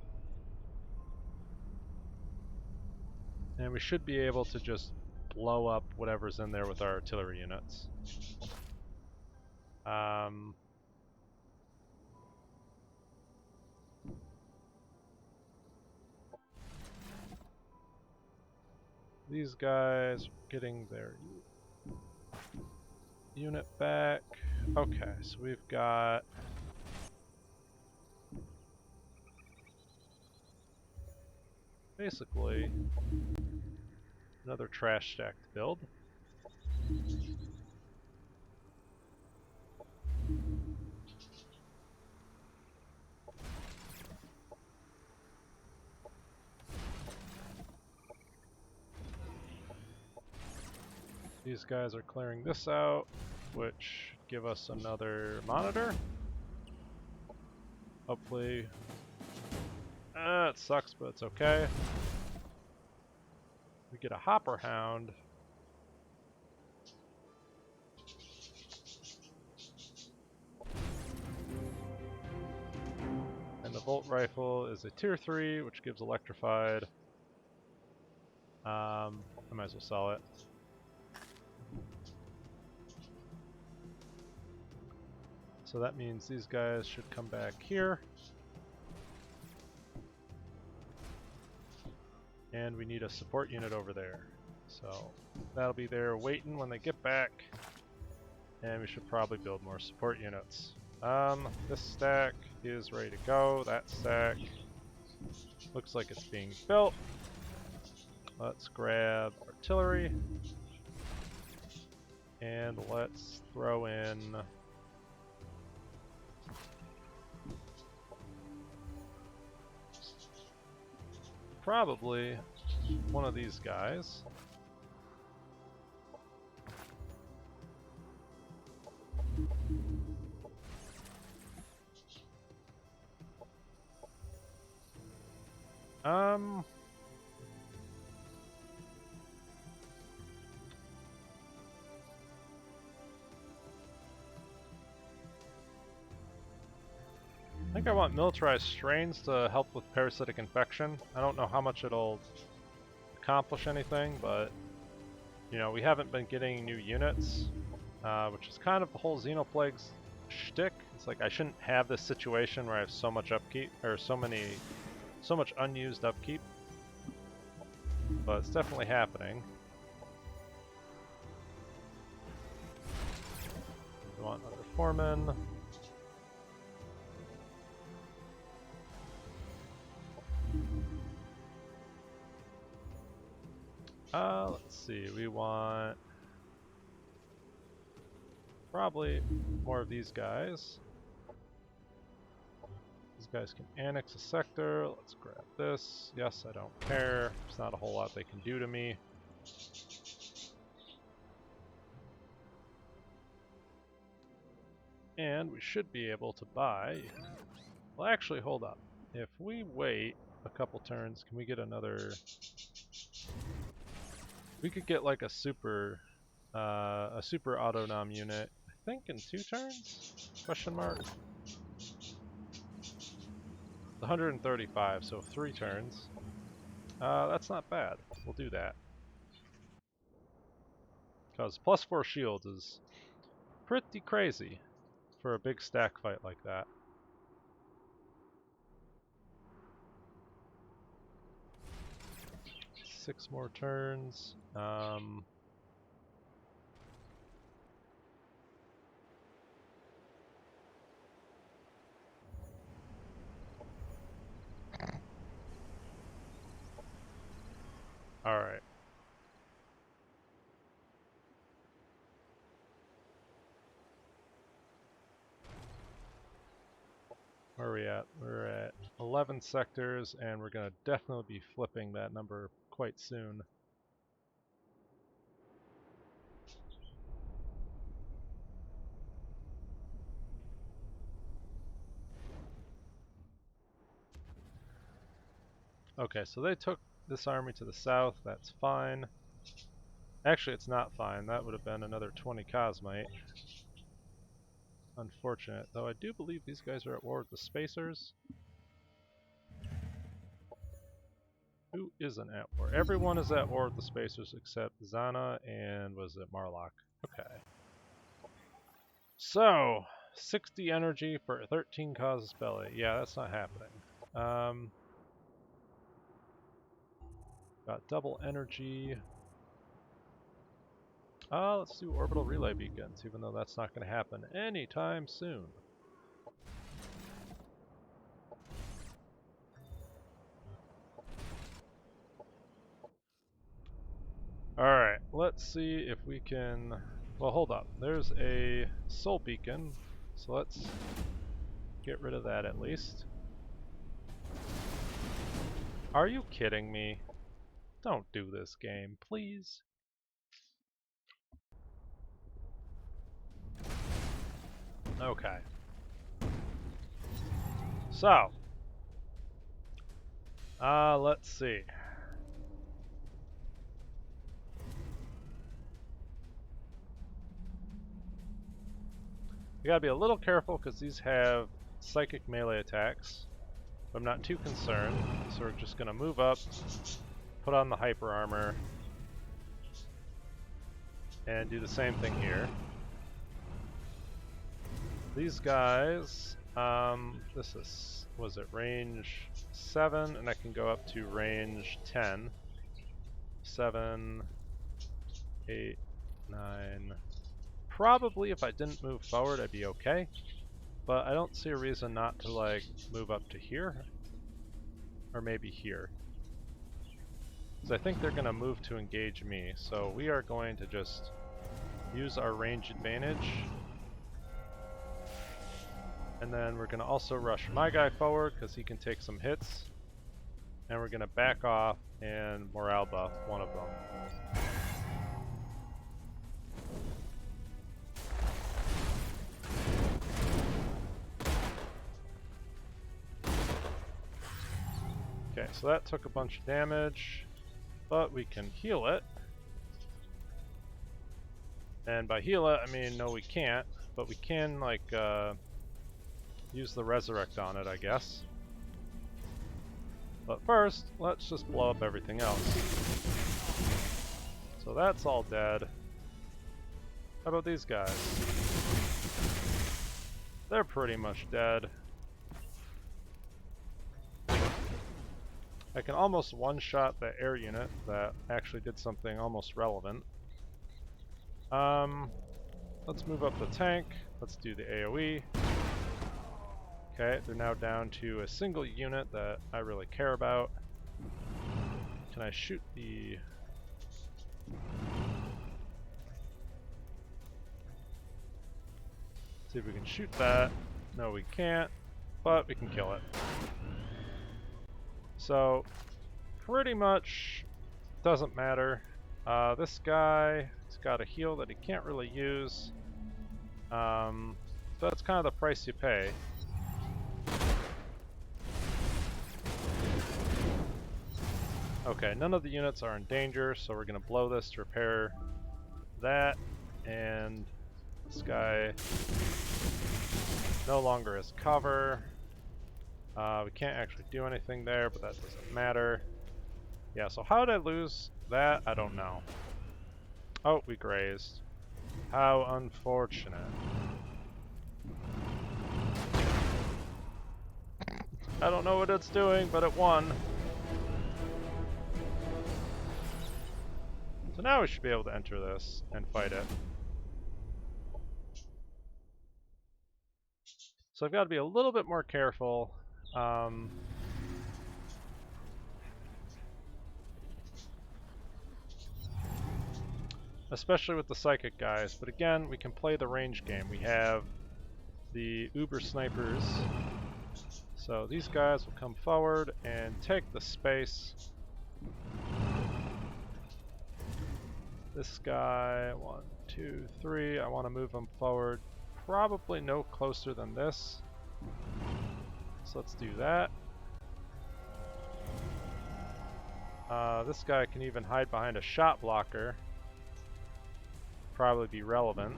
we should be able to just blow up whatever's in there with our artillery units. These guys are getting their unit back. Okay, so we've got basically another trash stack to build. These guys are clearing this out, which give us another monitor. Hopefully, it sucks, but it's okay. We get a hopper hound. And the bolt rifle is a tier 3, which gives electrified. I might as well sell it. So that means these guys should come back here. And we need a support unit over there. So that'll be there waiting when they get back. And we should probably build more support units. This stack is ready to go. That stack looks like it's being built. Let's grab artillery. And let's throw in probably one of these guys. I think I want militarized strains to help with parasitic infection. I don't know how much it'll accomplish anything, but you know, we haven't been getting new units, which is kind of the whole Xenoplague's shtick. It's like I shouldn't have this situation where I have so much upkeep, or so much unused upkeep, but it's definitely happening. We want another foreman. Let's see, we want Probably more of these guys. These guys can annex a sector. Let's grab this. Yes, I don't care. There's not a whole lot they can do to me. And we should be able to buy... Well, actually, hold up. If we wait a couple turns, can we get another... We could get like a super autonom unit, I think in 2 turns? Question mark? 135, so 3 turns. That's not bad. We'll do that. Because +4 shields is pretty crazy for a big stack fight like that. Six more turns. Alright. Where are we at? We're at 11 sectors, and we're going to definitely be flipping that number quite soon. Okay, so they took this army to the south. That's fine. Actually, it's not fine. That would have been another 20 Cosmite. Unfortunate, though I do believe these guys are at war with the Spacers. Who isn't at war? Everyone is at war with the Spacers except Zana and was it Marlock? Okay. So, 60 energy for 13 causes belly. Yeah, that's not happening. Got double energy. Let's do orbital relay beacons, even though that's not going to happen anytime soon. Alright, let's see if we can... Well, hold up. There's a soul beacon, so let's get rid of that at least. Are you kidding me? Don't do this game, please. Okay. So. Let's see. You gotta be a little careful because these have psychic melee attacks. I'm not too concerned, so we're just gonna move up, put on the hyper armor, and do the same thing here. These guys, this is, was it range 7, and I can go up to range 10. 7, 8, 9. Probably if I didn't move forward, I'd be okay. But I don't see a reason not to, like, move up to here. Or maybe here. Because I think they're going to move to engage me. So we are going to just use our range advantage. And then we're going to also rush my guy forward because he can take some hits. And we're going to back off and morale buff one of them. Okay, so that took a bunch of damage, but we can heal it. And by heal it, I mean, no we can't, but we can, like, use the resurrect on it, I guess. But first, let's just blow up everything else. So that's all dead. How about these guys? They're pretty much dead. I can almost one-shot the air unit that actually did something almost relevant. Let's move up the tank. Let's do the AoE. Okay, they're now down to a single unit that I really care about. Can I shoot the... See if we can shoot that. No, we can't, but we can kill it. So, pretty much doesn't matter. This guy, he's got a heal that he can't really use. That's kind of the price you pay. Okay, none of the units are in danger, so we're going to blow this to repair that, and this guy no longer has cover. We can't actually do anything there, but that doesn't matter. Yeah, so how did I lose that? I don't know. Oh, we grazed. How unfortunate. I don't know what it's doing, but it won. So now we should be able to enter this and fight it. So I've got to be a little bit more careful. Especially with the psychic guys, but again, we can play the range game. We have the uber snipers. So these guys will come forward and take the space. This guy, 1, 2, 3, I want to move him forward probably no closer than this. So let's do that. This guy can even hide behind a shot blocker. Probably be relevant.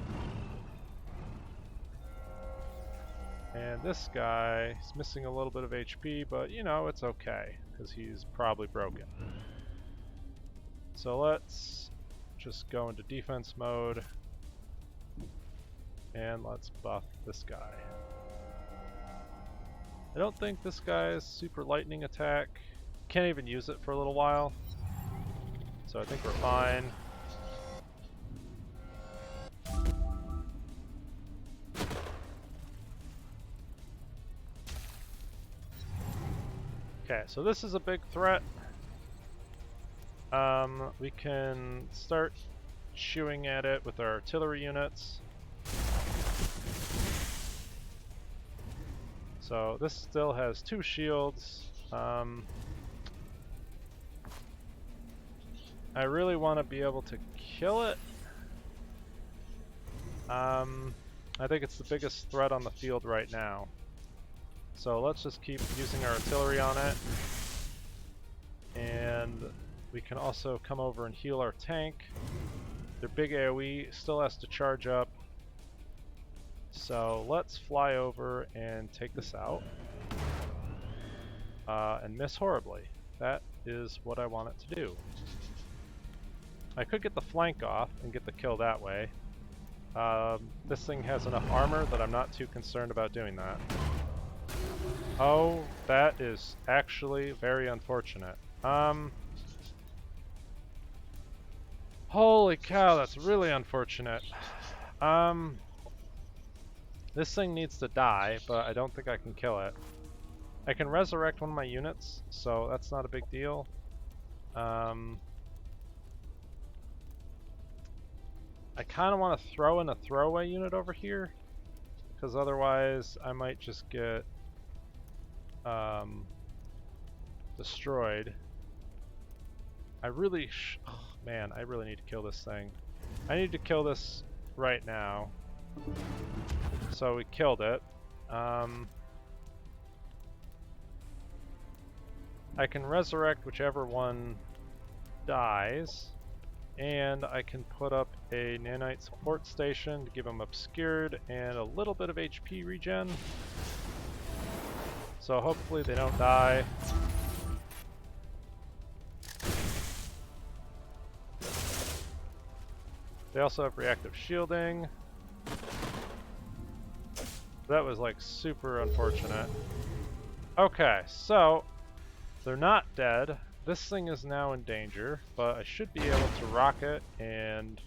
And this guy, he's missing a little bit of HP, but you know, it's okay, because he's probably broken. So let's just go into defense mode, and let's buff this guy. I don't think this guy's super lightning attack. Can't even use it for a little while. So I think we're fine. Okay, so this is a big threat. We can start shooing at it with our artillery units. So this still has 2 shields. I really want to be able to kill it. I think it's the biggest threat on the field right now. So let's just keep using our artillery on it. And we can also come over and heal our tank. Their big AoE still has to charge up. So let's fly over and take this out. And miss horribly. That is what I want it to do. I could get the flank off and get the kill that way. This thing has enough armor that I'm not too concerned about doing that. Oh, that is actually very unfortunate. Holy cow, that's really unfortunate. This thing needs to die, but I don't think I can kill it. I can resurrect one of my units, so that's not a big deal. I kind of want to throw in a throwaway unit over here, because otherwise I might just get destroyed. I really oh man, I really need to kill this thing. I need to kill this right now. So we killed it. I can resurrect whichever one dies, and I can put up a nanite support station to give them obscured and a little bit of HP regen. So hopefully they don't die. They also have reactive shielding. That was like super unfortunate. Okay, so they're not dead. This thing is now in danger, but I should be able to rock it and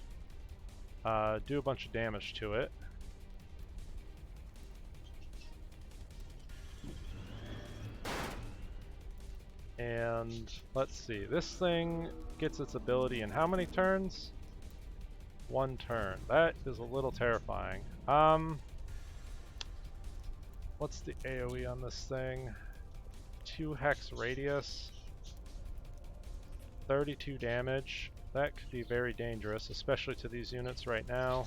do a bunch of damage to it. And let's see, this thing gets its ability in how many turns? 1 turn. That is a little terrifying. What's the AoE on this thing? 2 hex radius, 32 damage. That could be very dangerous, especially to these units right now.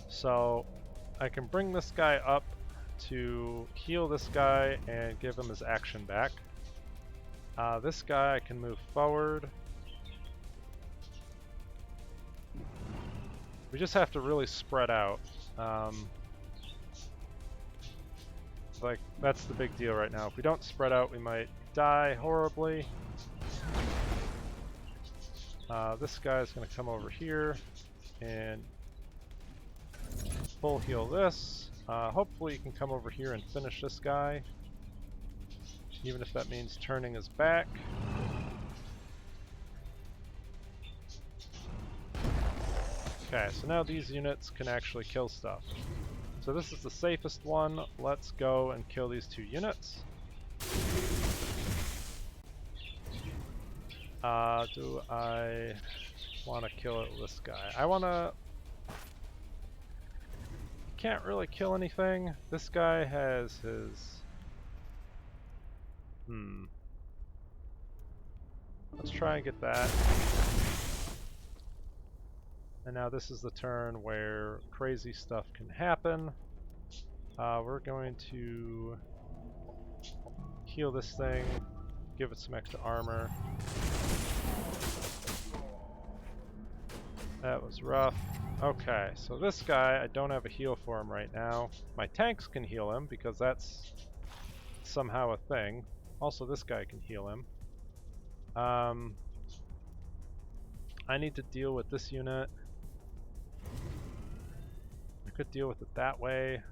So I can bring this guy up to heal this guy and give him his action back. This guy I can move forward. We just have to really spread out. Like, that's the big deal right now. If we don't spread out, we might die horribly. This guy's going to come over here and full heal this. Hopefully he can come over here and finish this guy, even if that means turning his back. Okay, so now these units can actually kill stuff. So this is the safest one. Let's go and kill these 2 units. Do I want to kill this guy? I want to... Can't really kill anything. This guy has his... Let's try and get that. And now this is the turn where crazy stuff can happen. We're going to heal this thing, give it some extra armor. That was rough. Okay, so this guy, I don't have a heal for him right now. My tanks can heal him because that's somehow a thing. Also, this guy can heal him. I need to deal with this unit. I could deal with it that way.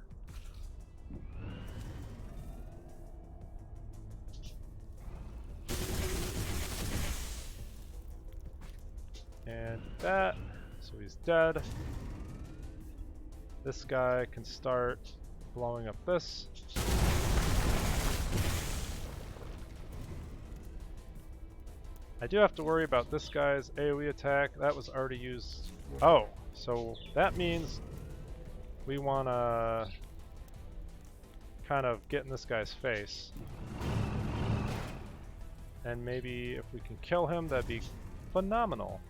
And that, so he's dead. This guy can start blowing up this. I do have to worry about this guy's AoE attack. That was already used. Oh, so that means we want to kind of get in this guy's face. And maybe if we can kill him, that'd be phenomenal.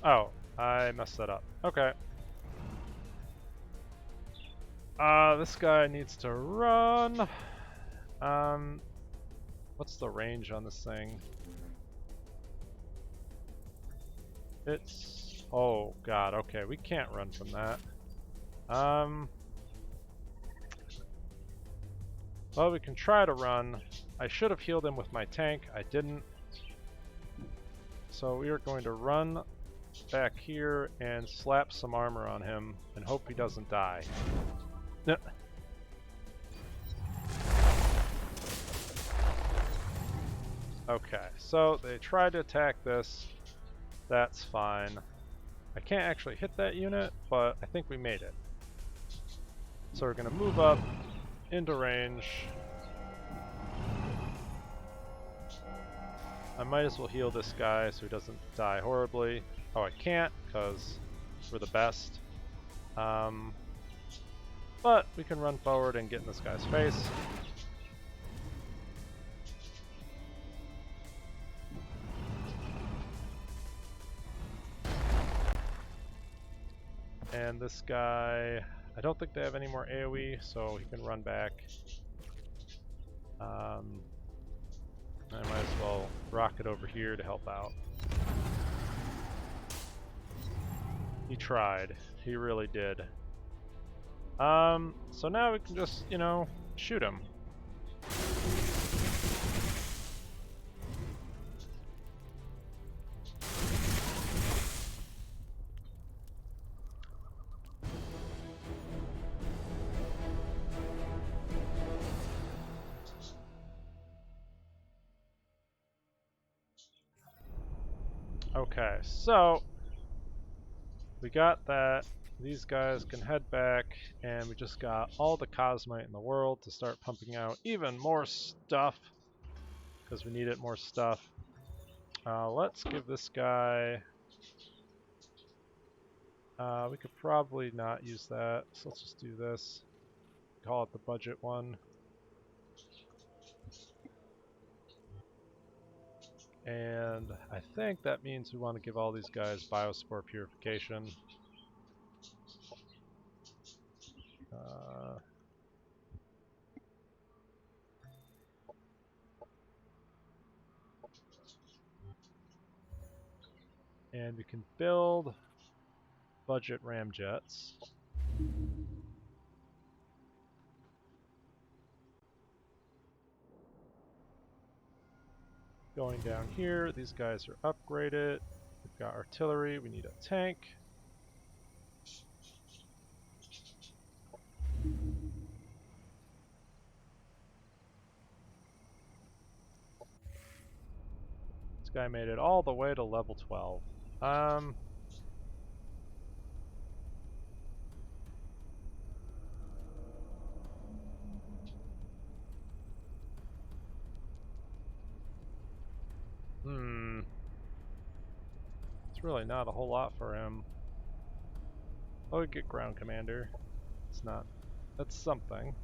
Oh, I messed that up. Okay. This guy needs to run. What's the range on this thing? It's... Oh god, okay, we can't run from that. Well, we can try to run. I should have healed him with my tank. I didn't. So we are going to run back here and slap some armor on him and hope he doesn't die. Okay, so they tried to attack this. That's fine. I can't actually hit that unit, but I think we made it. So we're going to move up into range. I might as well heal this guy so he doesn't die horribly. Oh, I can't because we're the best. But we can run forward and get in this guy's face. And this guy, I don't think they have any more AoE, so he can run back. I might as well rocket over here to help out. He tried. He really did. So now we can just, you know, shoot him. Okay, so we got that. these guys can head back, and we just got all the cosmite in the world to start pumping out even more stuff, because we needed more stuff. Let's give this guy... we could probably not use that, so let's just do this. Call it the budget one. And I think that means we want to give all these guys biospore purification. And we can build budget ramjets. Going down here, these guys are upgraded. We've got artillery, we need a tank. This guy made it all the way to level 12. It's really not a whole lot for him. Oh, we get ground commander. It's not. That's something.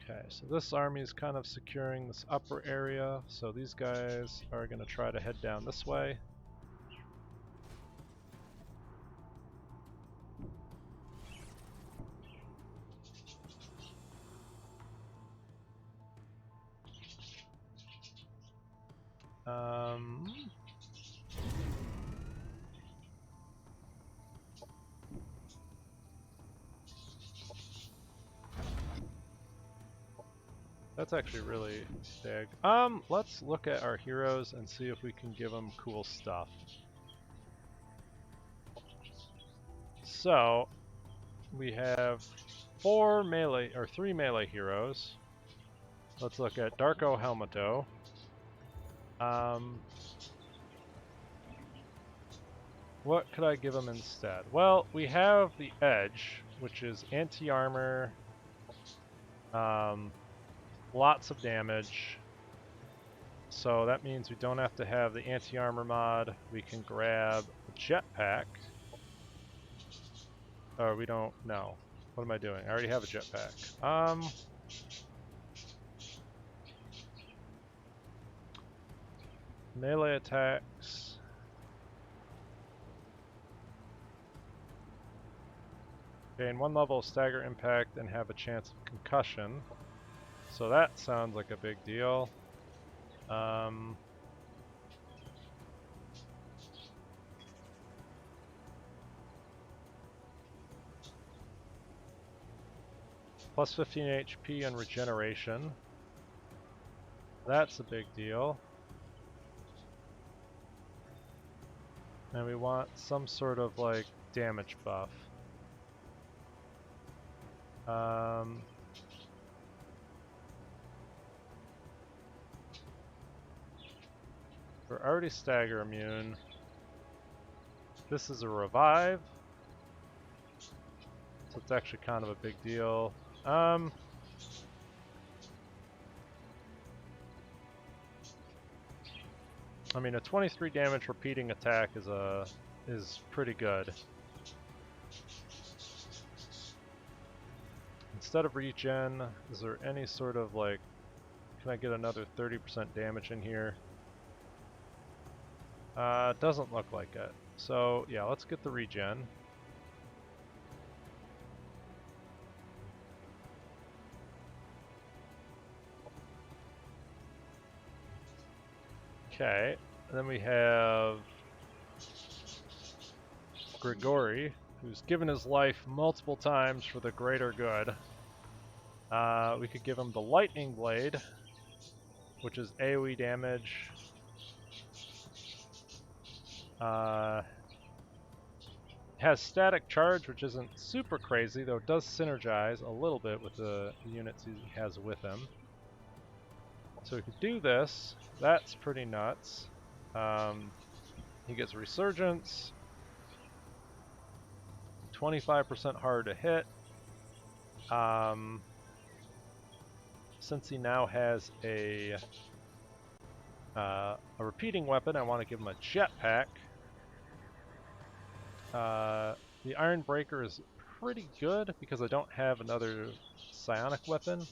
Okay, so this army is kind of securing this upper area, so these guys are going to try to head down this way. That's actually really big. Let's look at our heroes and see if we can give them cool stuff. So, we have 3 melee heroes. Let's look at Darko Helmeto. What could I give him instead? Well, we have the Edge, which is anti-armor, lots of damage. So that means we don't have to have the anti-armor mod. We can grab a jetpack. Or we don't, no. What am I doing? I already have a jetpack. Melee attacks. Gain 1 level of stagger impact and have a chance of concussion. So that sounds like a big deal. Plus 15 HP and regeneration. That's a big deal. And we want some sort of like damage buff. We're already stagger immune. This is a revive. So it's actually kind of a big deal. I mean, a 23 damage repeating attack is pretty good. Instead of regen, is there any sort of like, can I get another 30% damage in here? Doesn't look like it. So yeah, let's get the regen. Okay, and then we have Grigori, who's given his life multiple times for the greater good. We could give him the Lightning Blade, which is AoE damage. has static charge, which isn't super crazy, though it does synergize a little bit with the units he has with him. So we could do this. That's pretty nuts. He gets Resurgence, 25% harder to hit. Since he now has a repeating weapon, I want to give him a jetpack. The Iron Breaker is pretty good because I don't have another psionic weapon.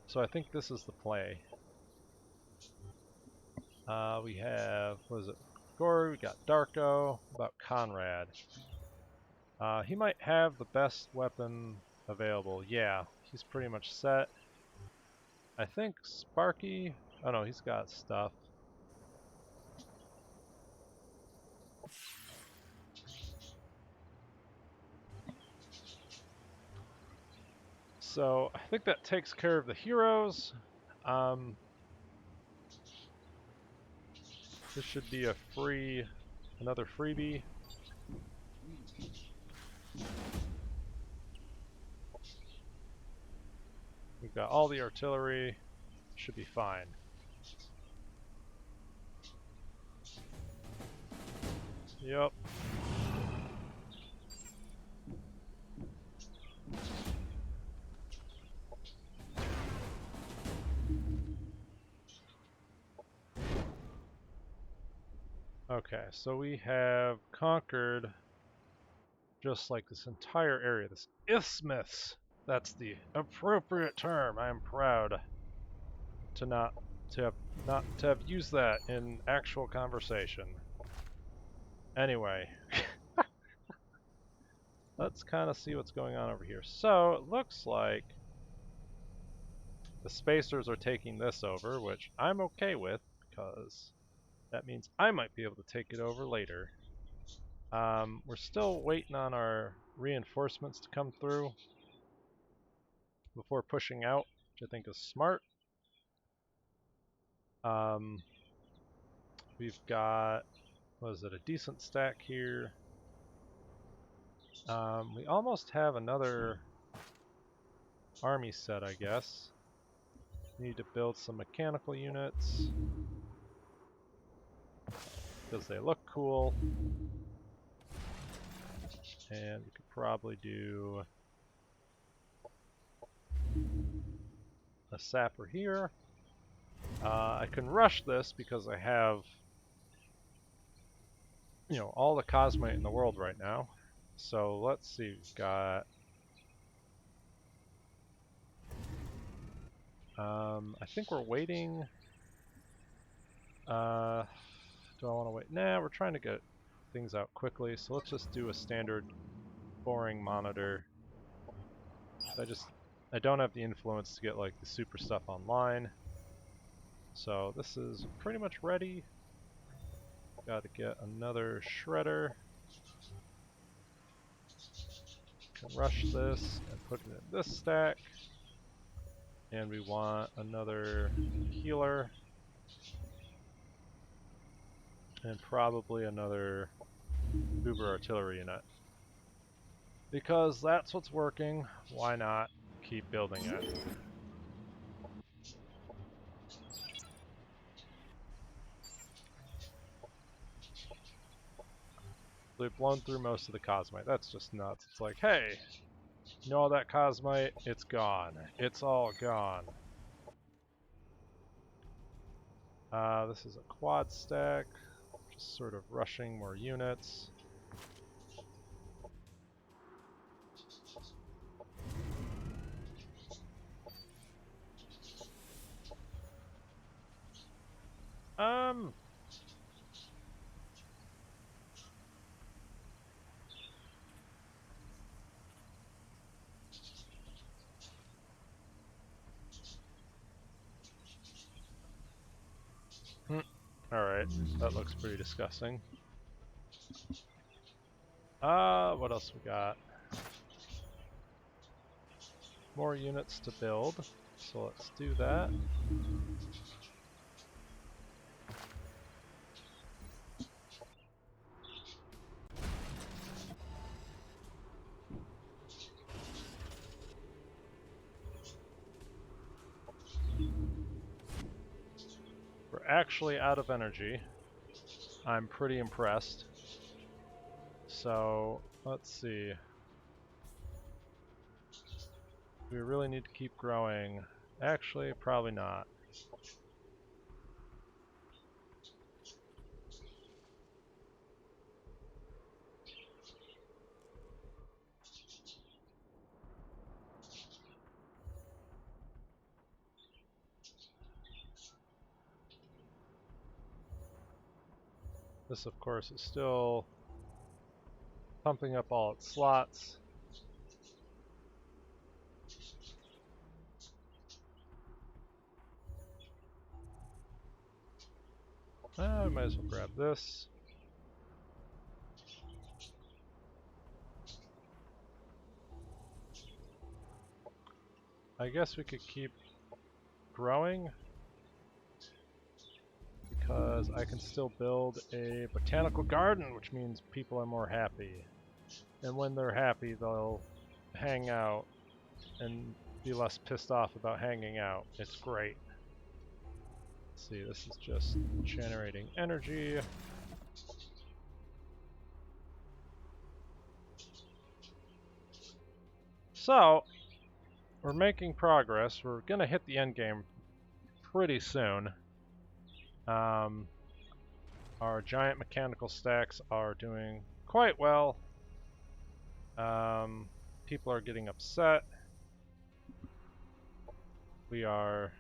So I think this is the play. We have, what is it? Gory, we got Darko, about Conrad. He might have the best weapon available. Yeah, he's pretty much set. I think Sparky, oh no, he's got stuff. So I think that takes care of the heroes. This should be a another freebie. We've got all the artillery, should be fine. Yep. Okay, so we have conquered just like this entire area, this isthmus. That's the appropriate term. I am proud to not have used that in actual conversation. Anyway, let's kind of see what's going on over here. So it looks like the spacers are taking this over, which I'm okay with because that means I might be able to take it over later. We're still waiting on our reinforcements to come through before pushing out, which I think is smart. We've got, what is it, a decent stack here. We almost have another army set, I guess. Need to build some mechanical units because they look cool. And we could probably do a sapper here. I can rush this because I have, you know, all the cosmite in the world right now. So let's see, we've got I think we're waiting. Do I want to wait? Nah, we're trying to get things out quickly, so let's just do a standard boring monitor. I don't have the influence to get like the super stuff online. So this is pretty much ready. Got to get another shredder. Can rush this and put it in this stack. And we want another healer. And probably another Uber artillery unit. Because that's what's working, why not keep building it? They've blown through most of the cosmite. That's just nuts. It's like, hey, you know all that cosmite? It's gone. It's all gone. This is a quad stack. Just sort of rushing more units. Alright, that looks pretty disgusting. What else we got? More units to build, so let's do that. actually out of energy. I'm pretty impressed. So, let's see. Do we really need to keep growing? Actually, probably not. This, of course, is still pumping up all its slots. I might as well grab this. I guess we could keep growing because I can still build a botanical garden, which means people are more happy. And when they're happy, they'll hang out and be less pissed off about hanging out. It's great. Let's see, this is just generating energy. So, we're making progress. We're gonna hit the end game pretty soon. Our giant mechanical stacks are doing quite well. People are getting upset. We are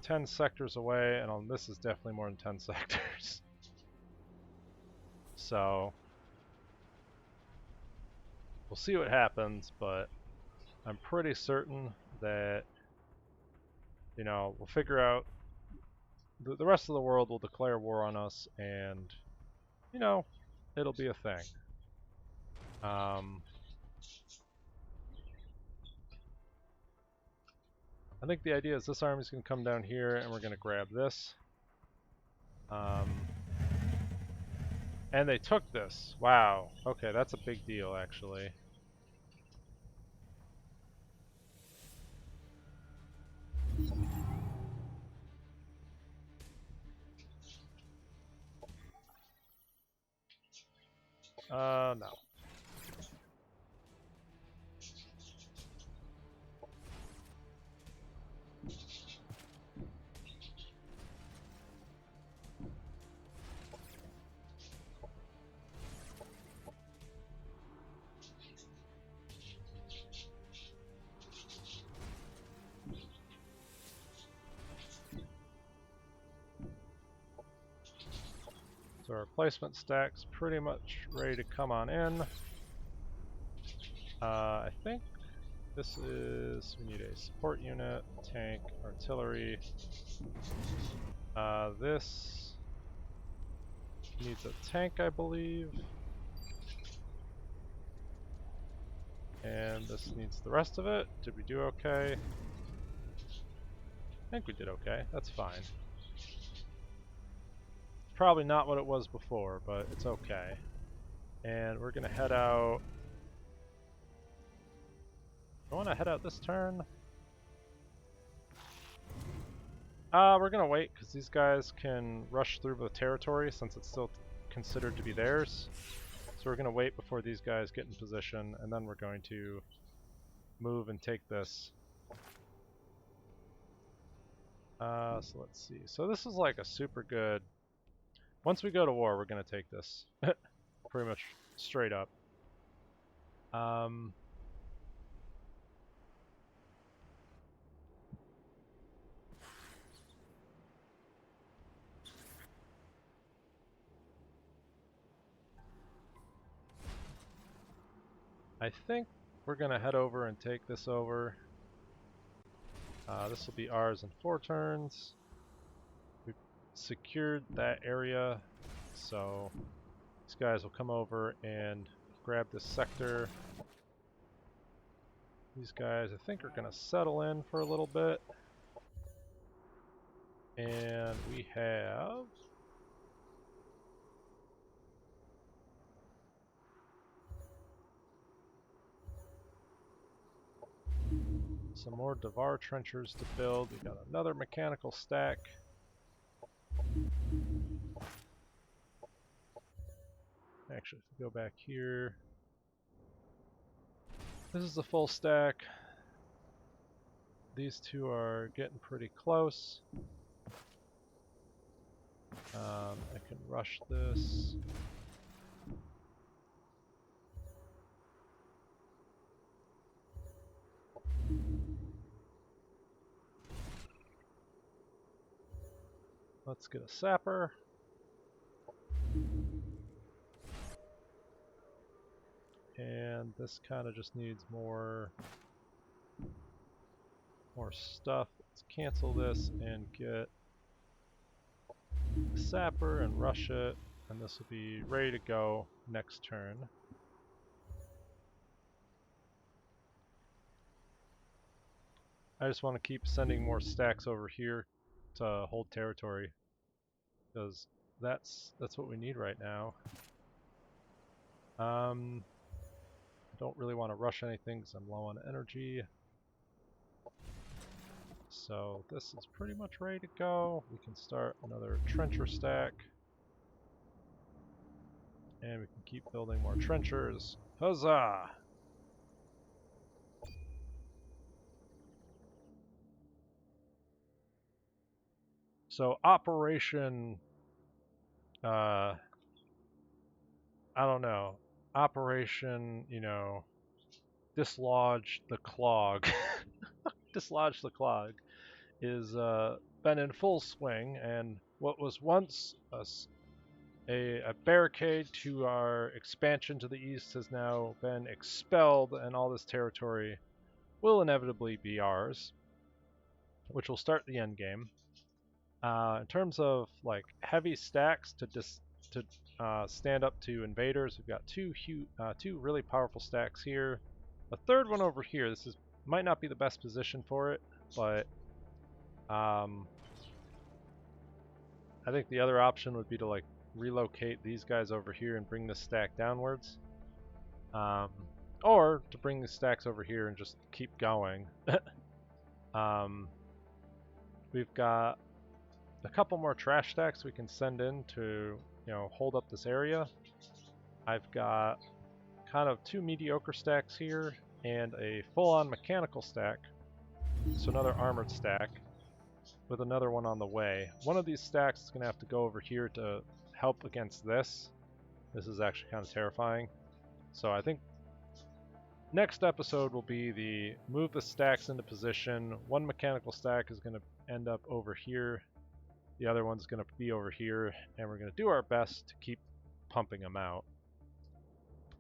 10 sectors away, and this is definitely more than 10 sectors. So, we'll see what happens, but I'm pretty certain that, you know, we'll figure out, the rest of the world will declare war on us, and, you know, it'll be a thing. I think the idea is this army's going to come down here, and we're going to grab this. And they took this. Wow. Okay, that's a big deal, actually. No. So our replacement stack's pretty much ready to come on in. I think this is, we need a support unit, tank, artillery. This needs a tank, I believe. And this needs the rest of it. Did we do okay? I think we did okay. That's fine. Probably not what it was before, but it's okay. And we're gonna head out. I want to head out this turn. We're gonna wait because these guys can rush through the territory since it's still considered to be theirs. So we're gonna wait before these guys get in position, and then we're going to move and take this. So let's see. So this is like a super good. Once we go to war, we're gonna take this, pretty much straight up. I think we're gonna head over and take this over. This will be ours in 4 turns. We've secured that area, so these guys will come over and grab this sector. These guys, I think, are going to settle in for a little bit. And we have some more Devar trenchers to build. We got another mechanical stack. actually, if we go back here, this is the full stack. These two are getting pretty close. I can rush this. Let's get a sapper. And this kind of just needs more stuff. Let's cancel this and get a sapper and rush it, and this will be ready to go next turn. I just want to keep sending more stacks over here to hold territory, because that's what we need right now. I don't really want to rush anything because I'm low on energy. So this is pretty much ready to go. We can start another trencher stack. And we can keep building more trenchers. Huzzah! So Operation... I don't know. Operation, you know, Dislodge the Clog. Dislodge the Clog is been in full swing, and what was once a barricade to our expansion to the east has now been expelled, and all this territory will inevitably be ours, which will start the end game. In terms of like heavy stacks to stand up to invaders, we've got two really powerful stacks here. A third one over here. This might not be the best position for it, but I think the other option would be to like relocate these guys over here and bring this stack downwards, or to bring the stacks over here and just keep going. We've got a couple more trash stacks we can send in to, you know, hold up this area. I've got kind of two mediocre stacks here and a full-on mechanical stack, so another armored stack with another one on the way. One of these stacks is going to have to go over here to help against this. This is actually kind of terrifying. So I think next episode will be the move the stacks into position. One mechanical stack is going to end up over here. The other one's going to be over here, and we're going to do our best to keep pumping them out.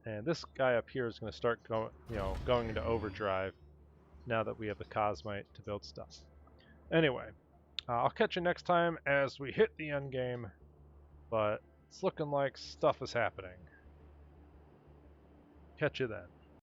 And this guy up here is going to start going into overdrive now that we have the Cosmite to build stuff. Anyway, I'll catch you next time as we hit the end game, but it's looking like stuff is happening. Catch you then.